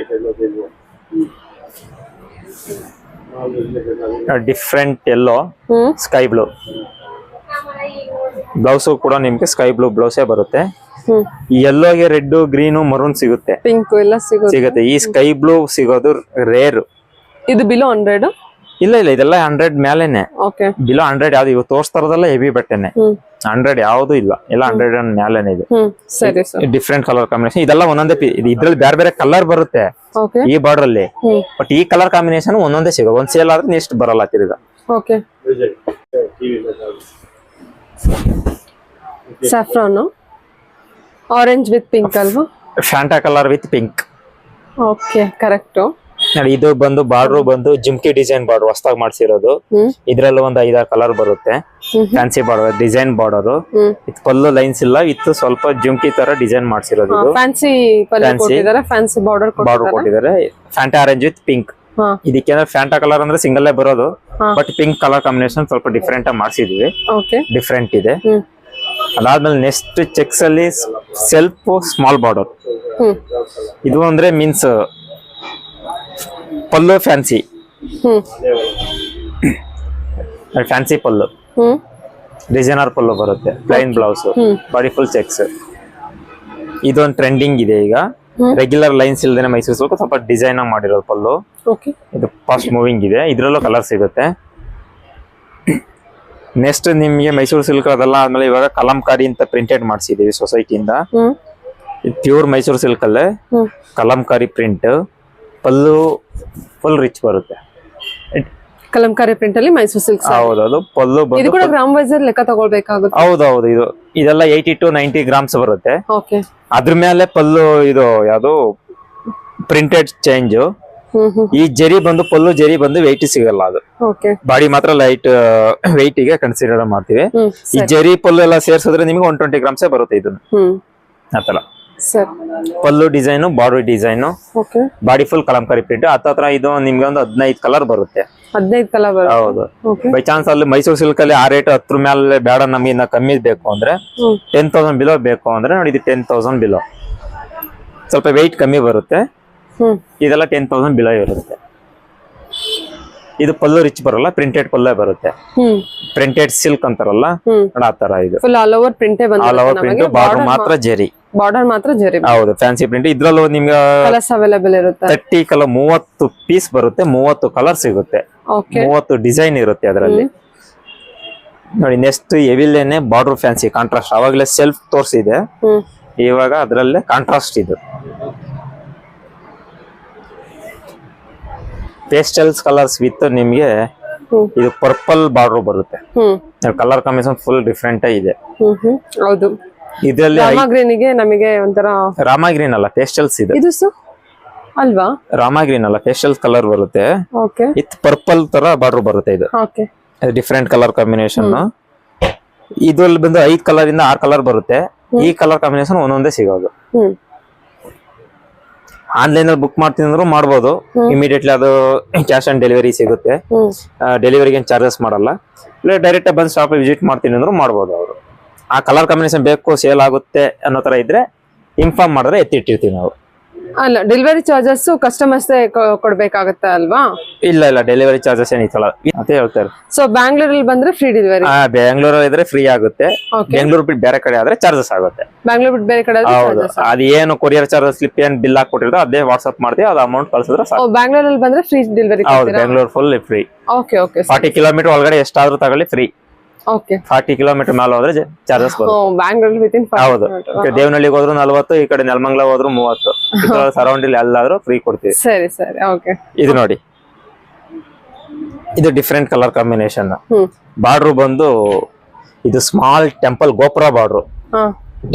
Different yellow sky blue. Blouse ಕೂಡ ನಿಮ್ಗೆ ಸ್ಕೈ ಬ್ಲೂ ಬ್ಲೌಸೇ ಬರುತ್ತೆ. ಈ ಯೆಲ್ಲೋಗೆ ರೆಡ್, ಗ್ರೀನು, ಮರೂನ್ ಸಿಗುತ್ತೆ, ಪಿಂಕ್ ಎಲ್ಲ ಸಿಗುತ್ತೆ. ಈ ಸ್ಕೈ ಬ್ಲೂ ಸಿಗೋದು ರೇರ್. ಇದು ಬಿಲೋ 100? ಇಲ್ಲ ಇದೆಲ್ಲ 100 ಮೇಲೆನೆ. ಓಕೆ. ಬಿಲೋ 100 ಯಾವ್ದು ಇವು ತೋರಿಸ್ತಾ ಇರೋದೆಲ್ಲ ಹೆವಿ ಬಟ್ಟೆನೆ. 100 ಯಾವ್ದು ಇಲ್ಲ, ಎಲ್ಲ 100 ಮೇಲೆನೆ ಇದೆ. ಸರಿ ಸರ್. Different colour combination. ಇದೆಲ್ಲ ಒಂದೊಂದೇ ಇದ್ರಲ್ಲಿ ಬೇರೆ ಬೇರೆ ಕಲರ್ ಬರುತ್ತೆ ಓಕೆ. ಈ ಬಾರ್ಡರ್ ಅಲ್ಲಿ. ಬಟ್ ಈ ಕಲರ್ ಕಾಂಬಿನೇಷನ್ ಒಂದೊಂದೇ ಸಿಗೋದು. ಒಂದ್ ಸೇಲ್ ಆದ್ರೆ ನೆಕ್ಸ್ಟ್ ಬರಲ್ಲ ತಿರ್ಗ. Okay. Saffron orange with pink ಅಲ್ವಾ? Fanta colour with pink. Okay, correct. ನೋಡಿ ಇದು ಬಂದು ಬಾರ್ಡರ್ ಬಂದು ಜಿಮ್ಕಿ ಡಿಸೈನ್ ಬಾರ್ಡರ್ ಹೊಸದಾಗಿ ಮಾಡ್ಸಿರೋದು. ಇದ್ರಲ್ಲಿ ಒಂದು 5-6 ಕಲರ್ ಬರುತ್ತೆ. Fancy border, design border. ಇದು ಪಲ್ಲು ಲೈನ್ಸ್ ಇಲ್ಲ, ಇತ್ತು ಸ್ವಲ್ಪ ಜಿಮ್ಕಿ ತರ ಡಿಸೈನ್ ಮಾಡ್ಸಿರೋದು. ಇದು ಫ್ಯಾನ್ಸಿ ಪಲ್ಲು ಕೊಟ್ಟಿದ್ದಾರೆ, ಫ್ಯಾನ್ಸಿ ಬಾರ್ಡರ್ ಕೊಟ್ಟಿದ್ದಾರೆ. Fanta orange with pink. ಇದಕ್ಕೆ ಫ್ಯಾಂಟಾ ಕಲರ್ ಅಂದ್ರೆ ಸಿಂಗಲ್ ಬರೋದು, ಬಟ್ ಪಿಂಕ್ ಕಲರ್ ಕಾಂಬಿನೇಷನ್ ಸ್ವಲ್ಪ ಡಿಫ್ರೆಂಟ್ ಆಗಿ ಮಾಡ್ಸಿದೀವಿ. ಡಿಫ್ರೆಂಟ್ ಇದೆ. ಅದಾದ್ಮೇಲೆ ನೆಕ್ಸ್ಟ್ ಚೆಕ್ಸ್ ಅಲ್ಲಿ ಸೆಲ್ಫ್ ಸ್ಮಾಲ್ ಬಾರ್ಡರ್. ಇದು ಅಂದ್ರೆ ಮೀನ್ಸ್ ಪಲ್ಲು ಫ್ಯಾನ್ಸಿ. ಫ್ಯಾನ್ಸಿ ಪಲ್ಲು, ಡಿಸೈನರ್ ಪಲ್ಲು ಬರುತ್ತೆ. Plain blouse, body full cheques. ಇದೊಂದು ಟ್ರೆಂಡಿಂಗ್ ಇದೆ ಈಗ. ರೆಗ್ಯುಲರ್ ಲೈನ್ಸ್ ಇಲ್ದೇನೆ ಮೈಸೂರು ಸಿಲ್ಕ್ ಸ್ವಲ್ಪ ಡಿಸೈನ್ ಆಗಿ ಮಾಡಿರೋದು ಪಲ್ಲು. ಇದು ಫಾಸ್ಟ್ ಮೂವಿಂಗ್ ಇದೆ. ಇದ್ರಲ್ಲೂ ಕಲರ್ ಸಿಗುತ್ತೆ. ನೆಕ್ಸ್ಟ್ ನಿಮ್ಗೆ ಮೈಸೂರು ಸಿಲ್ಕ್ ಅದೆಲ್ಲ ಆದ್ಮೇಲೆ ಇವಾಗ ಕಲಂಕಾರಿ ಅಂತ ಪ್ರಿಂಟೆಡ್ ಮಾಡಿಸಿದೀವಿ ಸೊಸೈಟಿಯಿಂದ. ಪ್ಯೂರ್ ಮೈಸೂರು ಸಿಲ್ಕ್ ಅಲ್ಲೇ ಕಲಂಕಾರಿ ಪ್ರಿಂಟ್. ಪಲ್ಲು ಫುಲ್ ರಿಚ್ ಬರುತ್ತೆ. ಕಲಂಕಾರಿ ಪ್ರಿಂಟ್ ಅಲ್ಲಿ ಮೈಸೂರು ಸಿಲ್ಕ್. ಹೌದೌದು. ಪಲ್ಲು ಇದು ಕೂಡ ಗ್ರಾಮ್ ವೈಸ್ ಲೆಕ್ಕ ತಗೊಳ್ಬೇಕಾಗುತ್ತೆ. ಹೌದೌದು. ಇದೆಲ್ಲ 80 to 90 ಗ್ರಾಮ್ಸ್ ಬರುತ್ತೆ. ಓಕೆ. ಅದ್ರ ಮೇಲೆ ಪಲ್ಲು ಇದು ಯಾವುದು ಪ್ರಿಂಟೆಡ್ ಚೇಂಜ್. ಈ ಜರಿ ಬಂದು ಪಲ್ಲು ಜರಿ ಬಂದು ವೆಯ್ಟ್ ಸಿಗಲ್ಲ. ಅದು ಬಾಡಿ ಮಾತ್ರ ಲೈಟ್ ವೆಯ್ಟ್ ಗೆ ಕನ್ಸಿಡರ್ ಮಾಡ್ತೀವಿ. ಈ ಜರಿ ಪಲ್ಲು ಎಲ್ಲ ಸೇರ್ಸಿದ್ರೆ ನಿಮ್ಗೆ 120 ಗ್ರಾಮ್ಸ್ ಬರುತ್ತೆ. ಇದನ್ನು ಆತರ pallu design, border design, body full Kalamkari print. ಹತ್ರ ಇದು ನಿಮ್ಗೆ ಒಂದು 15 ಕಲರ್ ಬರುತ್ತೆ. 15 ಕಲರ್. ಹೌದು. ಬೈ ಚಾನ್ಸ್ ಅಲ್ಲಿ ಮೈಸೂರು ಸಿಲ್ಕ್ ಅಲ್ಲಿ ಆ ರೇಟ್ 10 ಮೇಲೆ ಬೇಡ, ನಮ್ಗೆ ಇನ್ನ ಕಮ್ಮಿ ಬೇಕು ಅಂದ್ರೆ 10,000 ಬಿಲೋ ಬೇಕು ಅಂದ್ರೆ ನೋಡಿ ಇದು 10,000 ಬಿಲೋ. ಸ್ವಲ್ಪ ವೆಯ್ಟ್ ಕಮ್ಮಿ ಬರುತ್ತೆ. ಇದೆಲ್ಲ 10,000 ಬಿಲೋ ಇರುತ್ತೆ. ಇದು ಪಲ್ಲು ರಿಚ್ ಬರಲ್ಲ, ಪ್ರಿಂಟೆಡ್ ಪಲ್ಲು ಬರುತ್ತೆ. ಪ್ರಿಂಟೆಡ್ ಸಿಲ್ಕ್ ಅಂತಾರಲ್ಲ ಆ ತರ. ಇದು ಆಲ್ ಓವರ್ ಪ್ರಿಂಟ್ ಬಾರ್ಡರ್ ಮಾತ್ರ ಜರಿ. ಬಾರ್ಡರ್ ಮಾತ್ರ ಜರಿ. ಹೌದು, ಫ್ಯಾನ್ಸಿ ಪ್ರಿಂಟ್. ಇದ್ರಲ್ಲೂ ನಿಮ್ಗೆ ಕಲರ್ಸ್ ಅವೈಲೇಬಲ್ ಇರುತ್ತೆ. 30 ಕಲರ್ 30 ಪೀಸ್ ಬರುತ್ತೆ. 30 ಕಲರ್ ಸಿಗುತ್ತೆ. 30 ಡಿಸೈನ್ ಇರುತ್ತೆ ಅದರಲ್ಲಿ. ನೋಡಿ ನೆಕ್ಸ್ಟ್ ಎವಿಲೇನೆ ಬಾರ್ಡರ್ ಫ್ಯಾನ್ಸಿ ಕಾಂಟ್ರಾಸ್ಟ್. ಅವಾಗಲೇ ಸೆಲ್ಫ್ ತೋರಿಸಿದೆ, ಇವಾಗ ಅದರಲ್ಲೇ ಕಾಂಟ್ರಾಸ್ಟ್. ಇದು ಪೇಸ್ಟಲ್ಸ್ ಕಲರ್ಸ್ ವಿತ್ ನಿಮ್ಗೆ ಇದು ಪರ್ಪಲ್ ಬಾರ್ಡರ್ ಬರುತ್ತೆ. ಕಲರ್ ಕಾಂಬಿನೇಷನ್ ಫುಲ್ ಡಿಫ್ರೆಂಟ್ ಇದೆ. ಹೌದು. ಇದರಲ್ಲಿ ರಾಮಗ್ರೀನಿಗೆ ನಮಗೆ ಒಂಥರ ರಾಮಗ್ರೀನ್ ಅಲ್ಲ, ಪೇಸ್ಟಲ್ಸ್ ಇದೆ. ಇದು ಅಲ್ವಾ? ರಾಮಗ್ರೀನ್ ಅಲ್ಲ, ಪೇಸ್ಟಲ್ಸ್ ಕಲರ್ ಬರುತ್ತೆ. ವಿತ್ ಪರ್ಪಲ್ ತರ ಬಾರ್ಡರ್ ಬರುತ್ತೆ. ಇದು ಡಿಫ್ರೆಂಟ್ ಕಲರ್ ಕಾಂಬಿನೇಷನ್. ಇದ್ರಲ್ಲಿ ಬಂದು 5 ಕಲರ್ ಇಂದ 6 ಕಲರ್ ಬರುತ್ತೆ. ಈ ಕಲರ್ ಕಾಂಬಿನೇಷನ್ ಒಂದೊಂದೇ ಸಿಗೋದು. ಆನ್ಲೈನ್ ಅಲ್ಲಿ ಬುಕ್ ಮಾಡ್ತೀನಿ ಅಂದ್ರೂ ಮಾಡ್ಬೋದು. ಇಮಿಡಿಯೇಟ್ಲಿ ಅದು ಕ್ಯಾಶ್ ಆನ್ ಡೆಲಿವರಿ ಸಿಗುತ್ತೆ. ಡೆಲಿವರಿಗೆ ಏನು ಚಾರ್ಜಸ್ ಮಾಡಲ್ಲ. ಇಲ್ಲ ಡೈರೆಕ್ಟ್ ಬಂದು ಶಾಪ್ ವಿಸಿಟ್ ಮಾಡ್ತೀನಿ ಅಂದ್ರೂ ಮಾಡ್ಬೋದು. ಅವರು ಆ ಕಲರ್ ಕಾಂಬಿನೇಷನ್ ಬೇಕು, ಸೇಲ್ ಆಗುತ್ತೆ ಅನ್ನೋ ತರ ಇದ್ರೆ ಇನ್ಫಾರ್ಮ್ ಮಾಡಿದ್ರೆ ಎತ್ತಿಟ್ಟಿರ್ತೀವಿ ನಾವು. ಅಲ್ಲ, ಡೆಲಿವರಿ ಚಾರ್ಜಸ್ ಕಸ್ಟಮರ್ಸ್ ಕೊಡ್ಬೇಕಾಗತ್ತೆ ಅಲ್ವಾ? ಇಲ್ಲ, ಡೆಲಿವರಿ ಚಾರ್ಜಸ್ ಏನಿತ್ತಲ್ಲ ಅಂತ ಹೇಳ್ತಾರೆ. ಸೊ ಬ್ಯಾಂಗ್ಳೂರಲ್ಲಿ ಬಂದ್ರೆ ಫ್ರೀ ಡೆಲಿವರಿ. ಬೆಂಗಳೂರಲ್ಲಿ ಇದ್ರೆ ಫ್ರೀ ಆಗುತ್ತೆ. ಬೆಂಗಳೂರು ಬಿಟ್ಟು ಬೇರೆ ಕಡೆ ಆದ್ರೆ ಚಾರ್ಜಸ್ ಆಗುತ್ತೆ. ಬ್ಯಾಂಗ್ಳೂರ್ ಬಿಟ್ಟು ಬೇರೆ ಕಡೆ. ಹೌದು. ಅದೇನು ಕೊರಿಯರ್ ಚಾರ್ಜಸ್ ಸ್ಲಿಪ್ ಏನ್ ಬಿಲ್ ಹಾಕೊಟ್ಟಿರೋ ಅದೇ ವಾಟ್ಸ್ಆಪ್ ಮಾಡ್ತೀವಿ. ಅದು ಅಮೌಂಟ್ ಕಳ್ಸಿದ್ರೆ ಸಾಕು. ಬ್ಯಾಂಗ್ಳೂರಲ್ಲಿ ಬಂದ್ರೆ ಫ್ರೀ ಡೆಲಿವರಿ. ಹೌದು, ಬೆಂಗಳೂರು ಫುಲ್ ಫ್ರೀ. 40 ಕಿಲೋಮೀಟರ್ ಒಳಗಡೆ ಎಷ್ಟಾದ್ರೂ ತಗೊಳ್ಳಿ ಫ್ರೀ. 40 ಕಿಲೋಮೀಟರ್ ಮೇಲೆ ಹೋದ್ರೆ ಚಾರ್ಜಸ್ ಬರುತ್ತೆ. ಹೌದು. ದೇವನಹಳ್ಳಿಗೆ ಹೋದ್ರು 40, ಈ ಕಡೆ ನೆಲಮಂಗಲ ಹೋದ್ರು 30. ಸರೌಂಡಿಂಗ್ ಎಲ್ಲಾದ್ರೂ ಫ್ರೀ ಕೊಡ್ತೀವಿ. ಸರಿ. ಇದು ನೋಡಿ, ಇದು ಡಿಫ್ರೆಂಟ್ ಕಲರ್ ಕಾಂಬಿನೇಷನ್. ಬಾರ್ಡರ್ ಬಂದು ಇದು ಸ್ಮಾಲ್ ಟೆಂಪಲ್ ಗೋಪುರ ಬಾರ್ಡರ್.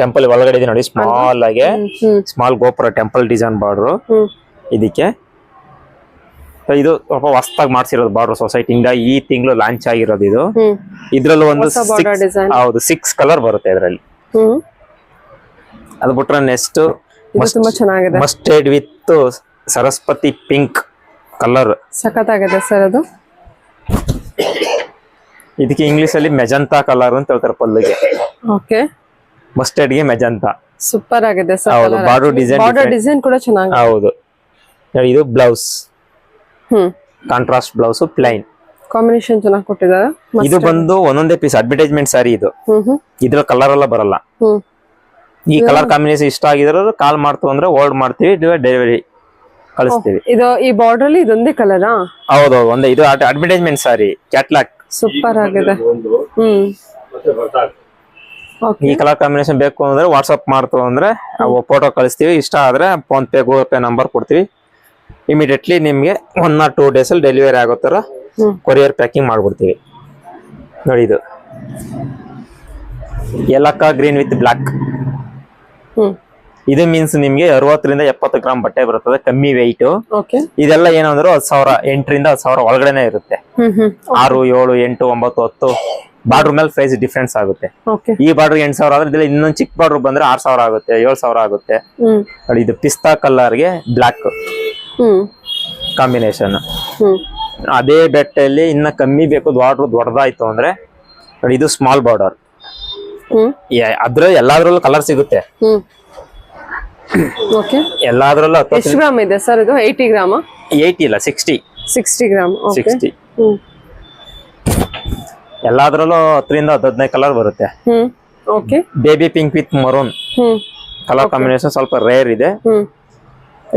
ಟೆಂಪಲ್ ಒಳಗಡೆ ಇದೆ ನೋಡಿ, ಸ್ಮಾಲ್ ಆಗಿ ಸ್ಮಾಲ್ ಗೋಪುರ ಟೆಂಪಲ್ ಡಿಸೈನ್ ಬಾರ್ಡರ್. ಇದಕ್ಕೆ ಇದು ಸ್ವಲ್ಪ ಹೊಸದಾಗಿ ಮಾಡ್ಸಿರೋದು ಬಾರ್ಡರ್ ಸೊಸೈಟಿಯಿಂದ. ಈ ತಿಂಗಳು ಲಾಂಚ್ ಆಗಿರೋದು ಇದು. ಇದ್ರಲ್ಲಿ ಒಂದು 6 ಕಲರ್ ಬರುತ್ತೆ ಇದರಲ್ಲಿ. ಅದು ಬಿಟ್ರೆ next mustard with Saraswati pink colour. ಸಖತ್ತಾಗಿದೆ ಸರ್ ಅದು. ಇದಕ್ಕೆ ಇಂಗ್ಲಿಷ್ ಅಲ್ಲಿ ಮೆಜಂತಾ ಕಲರ್ ಅಂತ ಹೇಳ್ತಾರೆ ಪಲ್ಲಿಗೆ. ಮಸ್ಟರ್ಡ್ ಗೆ ಮೆಜಂತಾ ಸೂಪರ್ ಆಗಿದೆ ಸರ್. ಹೌದು, border design border different. Design ಕೂಡ ಚೆನ್ನಾಗಿದೆ. ಹೌದು ನೋಡಿ, ಇದು ಬ್ಲೌಸ್ ಹ್ಮ್ ಕಾಂಟ್ರಾಸ್ಟ್ ಬ್ಲೌಸ್ ಪ್ಲೈನ್. ಕಾಂಬಿನೇಷನ್ ಚೆನ್ನಾಗಿ ಕೊಟ್ಟಿದ್ದಾರೆ. ಇದು ಬಂದು ಒಂದೊಂದೇ ಪೀಸ್ ಅಡ್ವರ್ಟೈಸ್ಮೆಂಟ್ ಸಾರಿ ಇದು. ಹ್ಮ್ ಇದ್ರ ಕಲರ್ ಎಲ್ಲ ಬರಲ್ಲ. ಹ್ಮ್ ಈ ಕಲರ್ ಕಾಂಬಿನೇಷನ್ ಇಷ್ಟ ಆಗಿದ್ರು ಕಾಲ್ ಮಾಡ್ತು ಅಂದ್ರೆ ಓಲ್ಡ್ ಮಾಡ್ತೀವಿ, ಡೆಲಿವರಿ ಕಳಿಸ್ತೀವಿ. ಇದು ಈ ಬಾರ್ಡರ್ ಅಲ್ಲಿ ಇದೊಂದೇ ಕಲರಾ? ಹೌದೌದು, ಒಂದೇ. ಇದು ಅಡ್ವರ್ಟೈಸ್ಮೆಂಟ್ ಸಾರಿ, ಕ್ಯಾಟ್ಲಾಗ್. ಸೂಪರ್ ಆಗಿದೆ. ಹ್ಮ್ ಓಕೆ. ಈ ಕಲರ್ ಕಾಂಬಿನೇಷನ್ ಬೇಕು ಅಂದ್ರೆ ವಾಟ್ಸ್ಆಪ್ ಮಾಡ್ತು ಅಂದ್ರೆ ಫೋಟೋ ಕಳಿಸ್ತೀವಿ. ಇಷ್ಟ ಆದ್ರೆ phone pay, Google pay number ಕೊಡ್ತೀವಿ. ಇಮಿಡಿಯೇಟ್ಲಿ ನಿಮ್ಗೆ 1 or 2 days ಅಲ್ಲಿ ಡೆಲಿವರಿ ಆಗೋ ತರ ಕೊರಿಯರ್ ಪ್ಯಾಕಿಂಗ್ ಮಾಡ್ಬಿಡ್ತೀವಿ. ನೋಡಿ, ಇದು ಯಲಕ್ಕ ಗ್ರೀನ್ ವಿತ್ ಬ್ಲಾಕ್. ಹ್ಮ್ ಇದು ಮೀನ್ಸ್ ನಿಮ್ಗೆ 60 ರಿಂದ 70 ಗ್ರಾಮ್ ಬಟ್ಟೆ ಬರುತ್ತದೆ, ಕಮ್ಮಿ ವೆಯ್ಟ್. ಓಕೆ. ಇದೆಲ್ಲ ಏನಂದ್ರೆ 10,000, 8 ರಿಂದ 10,000 ಒಳಗಡೆನೆ ಇರುತ್ತೆ. ಹ್ಮ್ 6, 7, 8, 9, 10 ಬಾರ್ಡರ್ ಮೇಲೆ ಪ್ರೈಸ್ ಡಿಫ್ರೆನ್ಸ್ ಆಗುತ್ತೆ. ಓಕೆ. ಈ ಬಾರ್ಡರ್ 8,000 ಆದ್ರೆ ಇದೆಲ್ಲ ಇನ್ನೊಂದು ಚಿಕ್ಕ ಬಾರ್ಡರ್ ಬಂದ್ರೆ 6,000 ಆಗುತ್ತೆ, 7,000 ಆಗುತ್ತೆ. ಹ್ಮ್ ನೋಡಿ, ಇದು ಪಿಸ್ತಾ ಕಲರ್ಗೆ ಬ್ಲಾಕ್ ಹ್ಮ್ ಕಾಂಬಿನೇಷನ್. ಹ್ಮ್ ಅದೇ ಬೆಟ್ಟಲ್ಲಿ ಇನ್ನ ಕಮ್ಮಿ ಬೇಕು, ಬಾರ್ಡರ್ ದೊಡ್ಡದಾಯ್ತು ಅಂದ್ರೆ ನೋಡಿ, ಇದು ಸ್ಮಾಲ್ ಬಾರ್ಡರ್. ಹ್ಮ್ ಅದ್ರ ಎಲ್ಲಾದ್ರಲ್ಲೂ ಕಲರ್ ಸಿಗುತ್ತೆ. ಹ್ಮ್ ಓಕೆ. ಎಲ್ಲಾದ್ರಲ್ಲೂ ಎಷ್ಟು ಗ್ರಾಮ್ ಇದೆ ಸರ್ ಇದು? 80 ಗ್ರಾಮ್? 80 ಇಲ್ಲ, 60. 60 ಗ್ರಾಮ್. ಓಕೆ. 60. ಹ್ಮ್ ಎಲ್ಲಾದ್ರಲ್ಲೂ 10 ರಿಂದ 15 ಕಲರ್ ಬರುತ್ತೆ. Hmm okay. Baby pink with maroon hmm colour combination ಸ್ವಲ್ಪ ರೇರ್ ಇದೆ. ಹ್ಮ್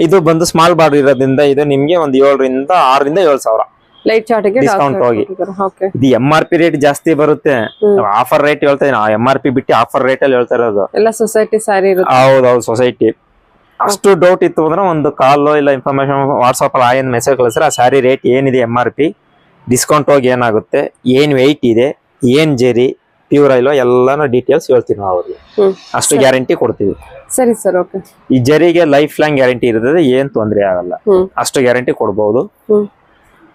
ಇದು ಬಂದು ಸ್ಮಾಲ್ ಬಾರ್ಡರ್ ಇರೋದ್ರಿಂದ ಇದು ನಿಮ್ಗೆ ಒಂದು 6 ರಿಂದ 7,000 ಲೈಟ್ ಚಾರ್ಟ್ಗೆ ಡಿಸ್ಕೌಂಟ್ ಹೋಗಿ. ಓಕೆ. ಇದು MRP ರೇಟ್ ಜಾಸ್ತಿ ಬರುತ್ತೆ. ಆಫರ್ ರೇಟ್ ಹೇಳ್ತಾ ಇದೀನಿ, MRP ಬಿಟ್ಟು ಆಫರ್ ರೇಟ್ ಅಲ್ಲಿ ಹೇಳ್ತಾ ಇರೋದು. ಎಲ್ಲ ಸೊಸೈಟಿ ಸ್ಯಾರಿ ಇರುತ್ತೆ. ಹೌದೌದು, ಸೊಸೈಟಿ. ಅಷ್ಟು ಡೌಟ್ ಇತ್ತು ಅಂದ್ರೆ ಒಂದು ಕಾಲ್ ಇಲ್ಲ ಇನ್ಫಾರ್ಮೇಶನ್ ವಾಟ್ಸ್ಆಪ್ ಅಲ್ಲಿ ಆಯನ್ ಮೆಸೇಜ್ ಕಳಿಸ್ರೆ ಆ ಸ್ಯಾರಿ ರೇಟ್ ಏನಿದೆ, MRP ಡಿಸ್ಕೌಂಟ್ ಹೋಗಿ ಏನಾಗುತ್ತೆ, ಏನ್ ವೆಯ್ಟ್ ಇದೆ, ಏನ್ ಜೆರಿ ಪ್ಯೂರ್ ಆಯಿಲ್ ಎಲ್ಲಾನು ಡೀಟೇಲ್ಸ್ ಹೇಳ್ತೀವಿ ನಾವು ಅವ್ರಿಗೆ. ಅಷ್ಟು ಗ್ಯಾರಂಟಿ ಕೊಡ್ತೀವಿ. ಸರಿ ಸರ್. ಓಕೆ. ಈ ಜರಿಗೆ ಲೈಫ್ ಲಾಂಗ್ ಗ್ಯಾರಂಟಿ ಇರ್ತದೆ, ಏನ್ ತೊಂದರೆ ಆಗಲ್ಲ. ಅಷ್ಟು ಗ್ಯಾರಂಟಿ ಕೊಡ್ಬಹುದು.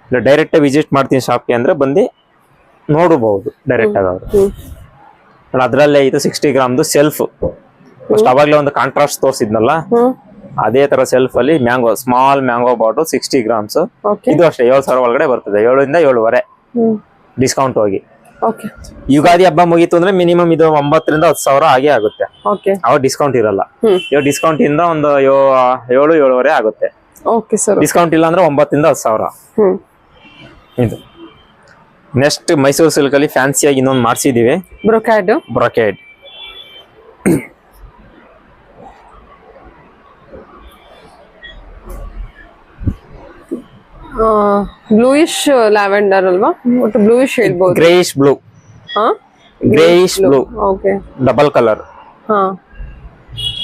ಇಲ್ಲ ಡೈರೆಕ್ಟ್ ವಿಸಿಟ್ ಮಾಡ್ತೀನಿ ಶಾಪ್ಗೆ ಅಂದ್ರೆ ಬಂದು ನೋಡಬಹುದು ಡೈರೆಕ್ಟ್ ಆಗಿ ಅವರು. ಅದ್ರಲ್ಲೇ ಇದು 60 ಗ್ರಾಮ್ದು ಸೆಲ್ಫ್. ಫಸ್ಟ್ ಅವಾಗ್ಲೇ ಒಂದು ಕಾಂಟ್ರಾಸ್ಟ್ ತೋರಿಸಿದ್ನಲ್ಲ, ಅದೇ ತರ ಸೆಲ್ಫ್ ಅಲ್ಲಿ mango, small mango bottle 60 grams. ಇದು ಅಷ್ಟೇ 7,000 ಒಳಗಡೆ ಬರ್ತದೆ, 7 ರಿಂದ 7,500 ಡಿಸ್ಕೌಂಟ್ ಹೋಗಿ. ಓಕೆ. ಯುಗಾದಿ ಹಬ್ಬ ಮುಗೀತು ಅಂದ್ರೆ ಮಿನಿಮಮ್ ಇದು 9 ರಿಂದ 10,000 ಆಗೇ ಆಗುತ್ತೆ. ಓಕೆ. ಅವಾಗ ಡಿಸ್ಕೌಂಟ್ ಇರಲ್ಲ. ಇವಾಗ ಡಿಸ್ಕೌಂಟ್ ಇಂದ ಒಂದು 7,500 ಆಗುತ್ತೆ. Okay sir. ಡಿಸ್ಕೌಂಟ್ ಇಲ್ಲ ಅಂದ್ರೆ 9 ರಿಂದ 10,000. ಇದು ನೆಕ್ಸ್ಟ್ ಮೈಸೂರು ಸಿಲ್ಕ್ ಅಲ್ಲಿ ಫ್ಯಾನ್ಸಿಯಾಗಿ ಇನ್ನೊಂದು ಮಾಡಿಸಿದೀವಿ, ಬ್ರೊಕೇಡ್. ಬ್ಲೂಯಿಶ್ ಲ್ಯಾವೆಂಡರ್ ಅಲ್ವಾ? ಒಟ್ಟು ಬ್ಲೂಯಿಶ್ ಹೇಳ್ಬೋದು. Greyish blue. Greyish blue. Okay. Double colour.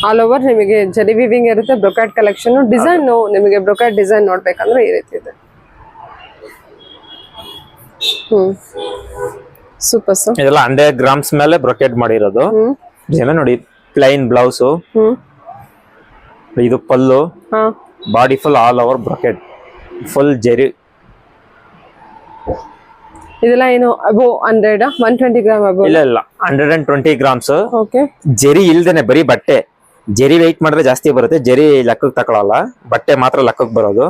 All over ನಿಮಗೆ ಜರಿ ವಿವಿಂಗ್ ಇರುತ್ತೆ. ಬ್ರೊಕೇಡ್ ಕಲೆಕ್ಷನ್ ಡಿಸೈನ್ ನಿಮಗೆ ಬ್ರೊಕೇಡ್ ಡಿಸೈನ್ ನೋಡ್ಬೇಕಂದ್ರೆ ಈ ರೀತಿ ಇದೆ. Super sir. ಇದೆಲ್ಲ 100 ಗ್ರಾಮ್ಸ್ ಮೇಲೆ ಬ್ರೊಕೇಡ್ ಮಾಡಿರೋದು. ನೋಡಿ, ಪ್ಲೈನ್ ಬ್ಲೌಸ್, ಇದು pallu, body full all over brocade, full zari. ಇದೆಲ್ಲ ಏನು ಅಬೋ 100 120 ಗ್ರಾಮ್ ಅಬೋ? ಇಲ್ಲ 120 ಗ್ರಾಮ್ಸ್. ಓಕೆ. ಜರಿ ಇಲ್ದೇನೆ ಬರೀ ಬಟ್ಟೆ. ಜರಿ ವೆಯ್ಟ್ ಮಾಡಿದ್ರೆ ಜಾಸ್ತಿ ಬರುತ್ತೆ, ಜರಿ ಲೆಕ್ಕಕ್ಕೆ ತಗೊಳಲ್ಲ, ಬಟ್ಟೆ ಮಾತ್ರ ಲೆಕ್ಕಕ್ಕೆ ಬರೋದು.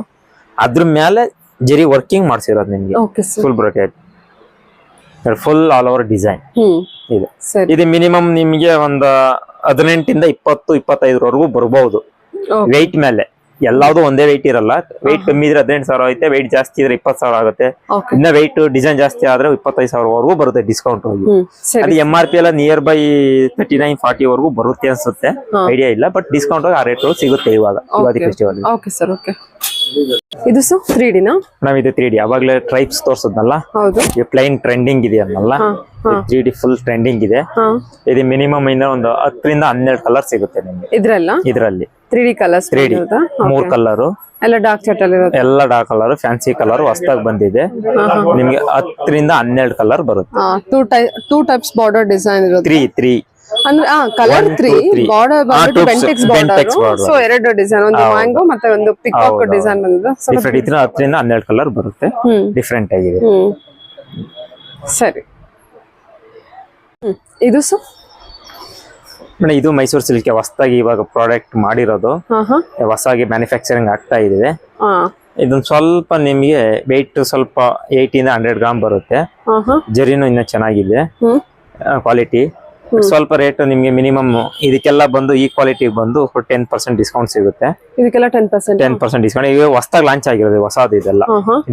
ಅದ್ರ ಮೇಲೆ ಜರಿ ವರ್ಕಿಂಗ್ ಮಾಡ್ಸಿರೋದು ನಿಮ್ಗೆ. Full brocade, full all over design ಇದೆ. ಇದು ಮಿನಿಮಮ್ ನಿಮ್ಗೆ ಒಂದು 18 ಇಂದ 20-25 ವರೆಗೂ ಬರ್ಬಹುದು ವೆಯ್ಟ್ ಮೇಲೆ. ಎಲ್ಲಾವುದು ಒಂದೇ ವೆಯ್ಟ್ ಇರಲ್ಲ. ವೆಯ್ಟ್ ಕಮ್ಮಿ ಇದ್ರೆ 18,000 ಐತೆ, ವೆಯ್ಟ್ ಜಾಸ್ತಿ ಇದ್ರೆ 20,000 ಆಗುತ್ತೆ. ಇನ್ನ ವೆಯ್ಟ್ ಡಿಸೈನ್ ಜಾಸ್ತಿ ಆದ್ರೆ 25,000 ವರೆಗೂ ಬರುತ್ತೆ ಡಿಸ್ಕೌಂಟ್ ಹೋಗಿ. ಅದು MRP ಎಲ್ಲ ನಿಯರ್ ಬೈ 39-40 ವರೆಗೂ ಬರುತ್ತೆ ಅನ್ಸುತ್ತೆ, ಐಡಿಯಾ ಇಲ್ಲ. ಬಟ್ ಡಿಸ್ಕೌಂಟ್ ಹೋಗಿ ಆ ರೇಟ್ ಸಿಗುತ್ತೆ ಇವಾಗ Ugadi festival. Okay sir. Okay. ಇದು ಸರ್ 3D ನಾ? ನಾವು ಇದು 3D ಅವಾಗಲೇ ಟ್ರೈಪ್ಸ್ ತೋರ್ಸದ್ನಲ್ಲ. ಹೌದು. ಈ ಪ್ಲೈನ್ ಟ್ರೆಂಡಿಂಗ್ ಇದೆ ಅನ್ನಲ್ಲ, 3D ಫುಲ್ ಟ್ರೆಂಡಿಂಗ್ ಇದೆ. ಇದು ಮಿನಿಮಮ್ ಇಂದ ಒಂದು 10 ರಿಂದ 12 ಕಲರ್ ಸಿಗುತ್ತೆ ನಿಮ್ಗೆ ಇದರಲ್ಲಿ. 3D ಕಲರ್ಸ್, 3D 3 ಕಲರ್ ಎಲ್ಲ ಡಾರ್ಕ್ ಚಾಟ್ ಅಲ್ಲಿ ಇರುತ್ತೆ. ಎಲ್ಲ ಡಾರ್ಕ್ ಕಲರ್, ಫ್ಯಾನ್ಸಿ ಕಲರ್ ಹೊಸದಾಗಿ ಬಂದಿದೆ ನಿಮ್ಗೆ. 10 ರಿಂದ 12 ಕಲರ್ ಬರುತ್ತೆ. 2 ಟೈಪ್ಸ್ ಬಾರ್ಡರ್ ಡಿಸೈನ್ ಇರುತ್ತೆ. 3 ಅಂದ್ರೆ ಕಲರ್ 3 ಬಾರ್ಡರ್ ಬಂದು ಬೆಂಟೆಕ್ಸ್ ಬಾರ್ಡರ್. ಸೊ 2 ಡಿಸೈನ್, ಒಂದು ಮ್ಯಾಂಗೋ ಮತ್ತೆ ಒಂದು ಪಿಕಾಕ್ ಡಿಸೈನ್ ಬಂದಿದೆ. ಡಿಫರೆಂಟ್ ಇದ್ರೆ 10 ರಿಂದ 12 ಕಲರ್ ಬರುತ್ತೆ, ಡಿಫರೆಂಟ್ ಆಗಿದೆ. ಸರಿ. ಇದು ಸರ್ ಇದು ಮೈಸೂರು ಸಿಲ್ಕ್ ಹೊಸದಾಗಿ ಇವಾಗ ಪ್ರಾಡಕ್ಟ್ ಮಾಡಿರೋದು, ಹೊಸದಾಗಿ ಮ್ಯಾನುಫ್ಯಾಕ್ಚರಿಂಗ್ ಆಗ್ತಾ ಇದೆ. ಇದೊಂದು ಸ್ವಲ್ಪ ನಿಮ್ಗೆ ವೆಯ್ಟ್ ಸ್ವಲ್ಪ 80 ಇಂದ 100 ಗ್ರಾಮ್ ಬರುತ್ತೆ. ಜರಿನೂ ಇನ್ನ ಚೆನ್ನಾಗಿದೆ ಕ್ವಾಲಿಟಿ. ಸ್ವಲ್ಪ ರೇಟ್ ನಿಮ್ಗೆ ಮಿನಿಮಮ್ ಇದಕ್ಕೆಲ್ಲ ಬಂದು ಈ ಕ್ವಾಲಿಟಿ ಬಂದು 10% ಡಿಸ್ಕೌಂಟ್ ಸಿಗುತ್ತೆ. ಇದಕ್ಕೆಲ್ಲ 10%. 10% ಡಿಸ್ಕೌಂಟ್. ಇವಾಗ ಹೊಸದಾಗಿ ಲಾಂಚ್ ಆಗಿರೋದು ಹೊಸದು ಇದೆಲ್ಲ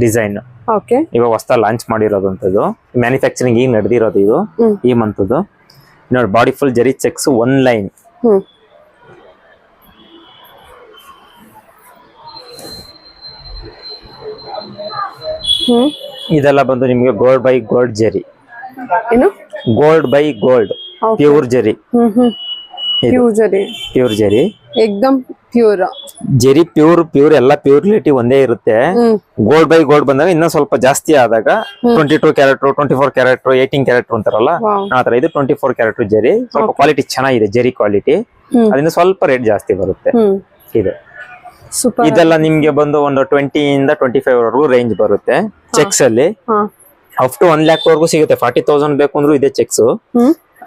ಡಿಸೈನ್. ಓಕೆ. ಇವಾಗ ಹೊಸದಾಗಿ ಲಾಂಚ್ ಮಾಡಿರೋದಂತದ್ದು, ಮ್ಯಾನುಫ್ಯಾಕ್ಚರಿಂಗ್ ಈಗ ನಡೆದಿರೋದು ಇದು ಈ ಮಂತದ್ದು. ನೋಡಿ ಬಾಡಿ ಫುಲ್ ಜರಿ ಚೆಕ್ಸ್, ಒನ್ ಲೈನ್. ಇದೆಲ್ಲ ಬಂದು ನಿಮ್ಗೆ ಗೋಲ್ಡ್ ಬೈ ಗೋಲ್ಡ್ ಜರಿ. ಏನು? ಗೋಲ್ಡ್ ಬೈ ಗೋಲ್ಡ್, ಪ್ಯೂರ್ ಜರಿ. ಪ್ಯೂರ್ ಜರಿ. ಪ್ಯೂರ್ ಜರಿ, ಏಕ್ದಮ್ ಪ್ಯೂರ್ ಜರಿ. ಪ್ಯೂರ್ ಎಲ್ಲ ಪ್ಯೂರಿಟಿ ಒಂದೇ ಇರುತ್ತೆ. ಗೋಲ್ಡ್ ಬೈ ಗೋಲ್ಡ್ ಬಂದಾಗ ಇನ್ನೂ ಸ್ವಲ್ಪ ಜಾಸ್ತಿ ಆದಾಗ 22 ಕ್ಯಾರೆಟ್, 24 ಕ್ಯಾರೆಟ್, 18 ಕ್ಯಾರೆಟ್ ಅಂತಾರಲ್ಲ ಆತರ. ಇದು 24 ಕ್ಯಾರೆಟ್ ಜರಿ. ಸ್ವಲ್ಪ ಕ್ವಾಲಿಟಿ ಚೆನ್ನಾಗಿದೆ, ಜರಿ ಕ್ವಾಲಿಟಿ. ಅದರಿಂದ ಸ್ವಲ್ಪ ರೇಟ್ ಜಾಸ್ತಿ ಬರುತ್ತೆ ಇದು. ಇದೆಲ್ಲ ನಿಮ್ಗೆ ಬಂದು ಒಂದು 20 ಇಂದ 25 ವರೆಗೂ ರೇಂಜ್ ಬರುತ್ತೆ. ಚೆಕ್ಸ್ ಅಲ್ಲಿ ಅಪ್ ಟು 1 lakh ವರೆಗೂ ಸಿಗುತ್ತೆ. 40,000 ಬೇಕು ಅಂದ್ರೂ ಇದೆ ಚೆಕ್ಸ್.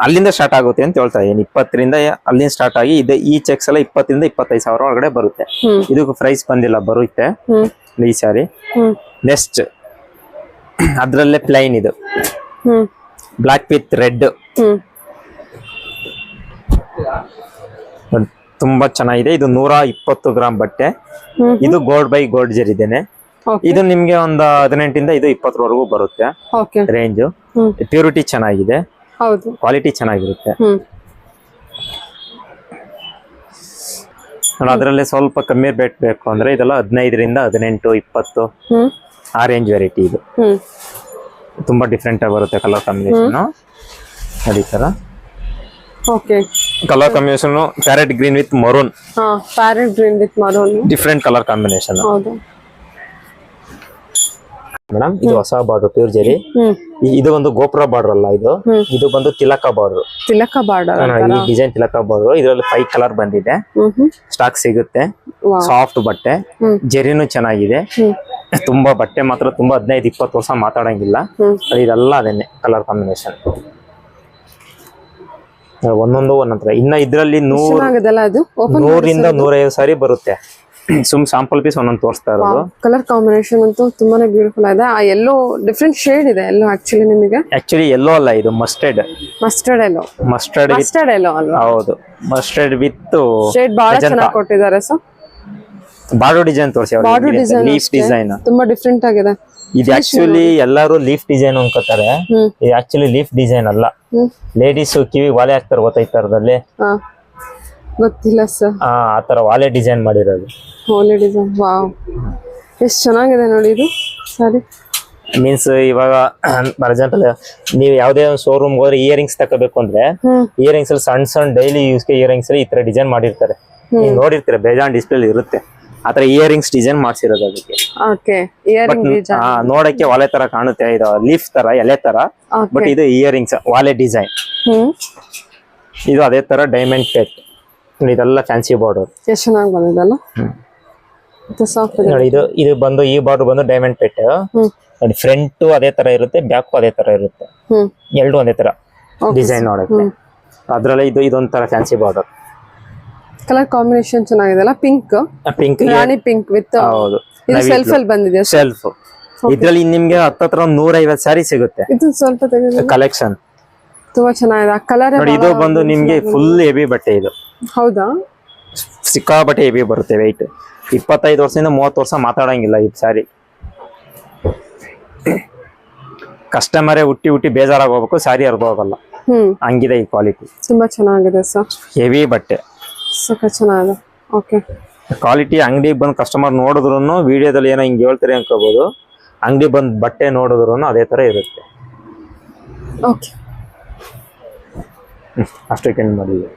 ಅಲ್ಲಿಂದ ಸ್ಟಾರ್ಟ್ ಆಗುತ್ತೆ ಅಂತ ಹೇಳ್ತಾ ಇದೀನಿ. 20ರಿಂದ ಅಲ್ಲಿಂದ ಸ್ಟಾರ್ಟ್ ಆಗಿ ಇದೆ. ಈ ಚೆಕ್ಸ್ ಎಲ್ಲ 20ರಿಂದ 25,000 ಒಳಗಡೆ ಬರುತ್ತೆ. ಇದಕ್ಕೆ ಪ್ರೈಸ್ ಬಂದಿಲ್ಲ, ಬರುತ್ತೆ ಈ ಸಾರಿ. ನೆಕ್ಸ್ಟ್ ಅದ್ರಲ್ಲೇ ಪ್ಲೈನ್ ಇದು ಬ್ಲಾಕ್ ವಿತ್ ರೆಡ್, ತುಂಬಾ ಚೆನ್ನಾಗಿದೆ. ಇದು 120 ಗ್ರಾಮ್ ಬಟ್ಟೆ. ಇದು ಗೋಲ್ಡ್ ಬೈ ಗೋಲ್ಡ್ ಜರಿದೇನೆ. ಇದು ನಿಮ್ಗೆ ಒಂದು 18ರಿಂದ ಇದು 20 ವರೆಗೂ ಬರುತ್ತೆ ರೇಂಜ್. ಪ್ಯೂರಿಟಿ ಚೆನ್ನಾಗಿದೆ, ಕ್ವಾಲಿಟಿ ಚೆನ್ನಾಗಿರುತ್ತೆ. ಅದರಲ್ಲೇ ಸ್ವಲ್ಪ ಕಮ್ಮಿ ರೇಟ್ ಬೇಕು ಅಂದ್ರೆ ಇದೆಲ್ಲ 15ರಿಂದ 18, 20 ಆ ರೇಂಜ್ ವೆರೈಟಿ. ಇದು ತುಂಬಾ ಡಿಫ್ರೆಂಟ್ ಆಗಿ ಬರುತ್ತೆ ಕಲರ್ ಕಾಂಬಿನೇಷನ್. ಅದೇ ತರ colour combination parrot green with maroon. Parrot green with maroon, different colour combination. Madam ಇದು ಹೊಸ ಬಾರ್ಡರ್ ಪ್ಯೂರ್ ಜರಿ. ಇದು ಒಂದು ಗೋಪುರ ಬಾರ್ಡರ್ ಅಲ್ಲ, ಇದು ಬಂದು ತಿಲಕ ಬಾರ್ಡರ್. ತಿಲಕ ಬಾರ್ಡರ್ ಈ ಡಿಸೈನ್ ತಿಲಕ ಬಾರ್ಡರ್. ಇದರಲ್ಲಿ 5 ಕಲರ್ ಬಂದಿದೆ. ಸ್ಟಾಕ್ ಸಿಗುತ್ತೆ. ಸಾಫ್ಟ್ ಬಟ್ಟೆ, ಜರಿನೂ ಚೆನ್ನಾಗಿದೆ. ತುಂಬಾ ಬಟ್ಟೆ ಮಾತ್ರ ತುಂಬಾ 15-20 ವರ್ಷ ಮಾತಾಡಂಗಿಲ್ಲ. ಇದೆಲ್ಲ ಅದೇನೆ ಕಲರ್ ಕಾಂಬಿನೇಷನ್. ಒಂದೊಂದ್ರ ಇನ್ನ ಇದ್ರಲ್ಲಿ 100ರಿಂದ 150 ಸಾರಿ ಬರುತ್ತೆ. ಸ್ಯಾಂಪಲ್ ಪೀಸ್ ಒಂದೊಂದು ತೋರಿಸ್ತಾ ಇರೋದು. ಕಲರ್ ಕಾಂಬಿನೇಷನ್ ಅಂತೂ ತುಂಬಾನೇ ಬ್ಯೂಟಿಫುಲ್ ಇದೆ. ಆ ಎಲ್ಲೋ ಡಿಫ್ರೆಂಟ್ ಶೇಡ್ ಇದೆ. ಎಲ್ಲೋ ಆಕ್ಚುಲಿ ನಿಮಗೆ ಎಲ್ಲೋ ಅಲ್ಲ, ಇದು ಮಸ್ಟರ್ಡ್ ಎಲ್ಲೋ. ಮಸ್ಟರ್ಡ್ ಎಲ್ಲೋ ಅಲ್ವಾ? ಹೌದು, ಮಸ್ಟರ್ಡ್ ವಿತ್ ಶೇಡ್ ಬಹಳ ಚೆನ್ನಾಗಿ ಕೊಟ್ಟಿದ್ದಾರೆ. ಸೊ ಬಾರ್ಡರ್ ಡಿಸೈನ್ ತೋರಿಸಿ. ಲೀಫ್ ಡಿಸೈನ್ ತುಂಬಾ ಡಿಫ್ರೆಂಟ್ ಆಗಿದೆ. ಇದು ಆಕ್ಚುಲಿ ಎಲ್ಲರೂ ಲೀಫ್ ಡಿಸೈನ್ ಅನ್ಕೋತಾರೆ. ಇದು ಆಕ್ಚುಲಿ ಲೀಫ್ ಡಿಸೈನ್ ಅಲ್ಲ. ಲೇಡೀಸ್ ಕಿವಿ ವಾಲೆ ಹಾಕ್ತಾರೆ, ಗೊತ್ತಾಯ್ತಾರದಲ್ಲಿ ಗೊತ್ತಿಲ್ಲ ಸರ್. ಆ ತರ ವಾಲೆ ಡಿಸೈನ್ ಮಾಡಿರೋದು. ವಾಲೆ ಡಿಸೈನ್, ವಾವ್, ಎಷ್ಟು ಚೆನ್ನಾಗಿದೆ ನೋಡಿ ಇದು. ಸರಿ, ಮೀನ್ಸ್ ಇವಾಗ ಫಾರ್ ಎಕ್ಸಾಂಪಲ್ ನೀವು ಯಾವ್ದೇ ಒಂದು ಶೋರೂಮ್ ಹೋದ್ರೆ ಇಯರಿಂಗ್ಸ್ ತಗೋಬೇಕು ಅಂದ್ರೆ ಇಯರಿಂಗ್ಸ್ ಅಲ್ಲಿ ಸಣ್ಣ ಡೈಲಿ ಯೂಸ್ ಇಯರಿಂಗ್ಸ್ ಅಲ್ಲಿ ಈ ತರ ಡಿಸೈನ್ ಮಾಡಿರ್ತಾರೆ. ನೀವು ನೋಡಿರ್ತೀರ, ಬೇಜಾನ್ ಡಿಸ್ಪ್ಲೇ ಇರುತ್ತೆ. ಆತರ ಇಯರಿಂಗ್ಸ್ ಡಿಸೈನ್ ಮಾಡ್ಸಿರೋದು ಅದಕ್ಕೆ. ನೋಡಕ್ಕೆ ವಾಲೆ ತರ ಕಾಣುತ್ತೆ, ಇದು ಲೀಫ್ ತರ, ಎಲೆ ತರ. ಬಟ್ ಇದು ಇಯರಿಂಗ್ಸ್ ವಾಲೆ ಡಿಸೈನ್. ಇದು ಅದೇ ತರ ಡೈಮಂಡ್ ಪೇಟ್. ಇದೆಲ್ಲ ಫ್ಯಾನ್ಸಿ ಬಾರ್ಡರ್. ಎಷ್ಟು ಚೆನ್ನಾಗಿ ಬಂದಿದಲ್ಲ. ನೋಡಿ ಇದು ಬಂದು ಈ ಬಾರ್ಡರ್ ಬಂದು ಡೈಮಂಡ್ ಪೇಟ್. ನೋಡಿ ಫ್ರಂಟ್ ಅದೇ ತರ ಇರುತ್ತೆ, ಬ್ಯಾಕ್ ಅದೇ ತರ ಇರುತ್ತೆ. ಎರಡು ಒಂದೇ ತರ ಡಿಸೈನ್ ನೋಡಕ್ಕೆ. ಅದ್ರಲ್ಲಿ ಇದೊಂಥರ ಫ್ಯಾನ್ಸಿ ಬಾರ್ಡರ್. ಕಲರ್ ಕಾಂಬಿನೇಷನ್ ಚೆನ್ನಾಗಿದೆ ಅಲ್ಲ. Pink Rani pink with. ಹೌದು, ಇದು ಸೆಲ್ಫ್ ಅಲ್ಲಿ ಬಂದಿದೆ. ಸೆಲ್ಫ್ ಇದ್ರಲ್ಲಿ ನಿಮ್ಗೆ ಹತ್ತತ್ರ 150 ಸ್ಯಾರಿ ಸಿಗುತ್ತೆ. ಇದು ಸ್ವಲ್ಪ ಕಲೆಕ್ಷನ್ ತುಂಬಾ ಚೆನ್ನಾಗಿದೆ. ಆ ಕಲರ್ ನೋಡಿ. ಇದು ಬಂದು ನಿಮ್ಗೆ ಫುಲ್ ಹೆವಿ ಬಟ್ಟೆ. ಇದು ಹೌದಾ? ಸಿಕ್ಕಾಬಟ್ಟೆ ಹೆವಿ ಬರುತ್ತೆ. ವೆಯ್ಟ್ 25 ವರ್ಷದಿಂದ 30 ವರ್ಷ ಮಾತಾಡಂಗಿಲ್ಲ ಈ ಸ್ಯಾರಿ. ಕಸ್ಟಮರೇ ಹುಟ್ಟಿ ಬೇಜಾರಾಗಿ ಹೋಗ್ಬೇಕು, ಸ್ಯಾರಿ ಅರ್ಧ ಹೋಗಲ್ಲ, ಹಂಗಿದೆ ಈ ಕ್ವಾಲಿಟಿ. ತುಂಬಾ ಚೆನ್ನಾಗಿದೆ ಸರ್. ಹೆವಿ ಬಟ್ಟೆ, ಸಖತ್ ಚೆನ್ನಾಗಿದೆ. Okay, quality. ಅಂಗಡಿಗೆ ಬಂದು ಕಸ್ಟಮರ್ ನೋಡಿದ್ರು ವಿಡಿಯೋದಲ್ಲಿ ಏನೋ ಹಿಂಗೆ ಹೇಳ್ತಾರೆ ಅನ್ಕೋಬಹುದು. ಅಂಗಡಿ ಬಂದು ಬಟ್ಟೆ ನೋಡಿದ್ರು ಅದೇ ತರ ಇರುತ್ತೆ. ಓಕೆ, ಅಷ್ಟಕ್ಕೆ ಮಾಡಿದ್ವಿ.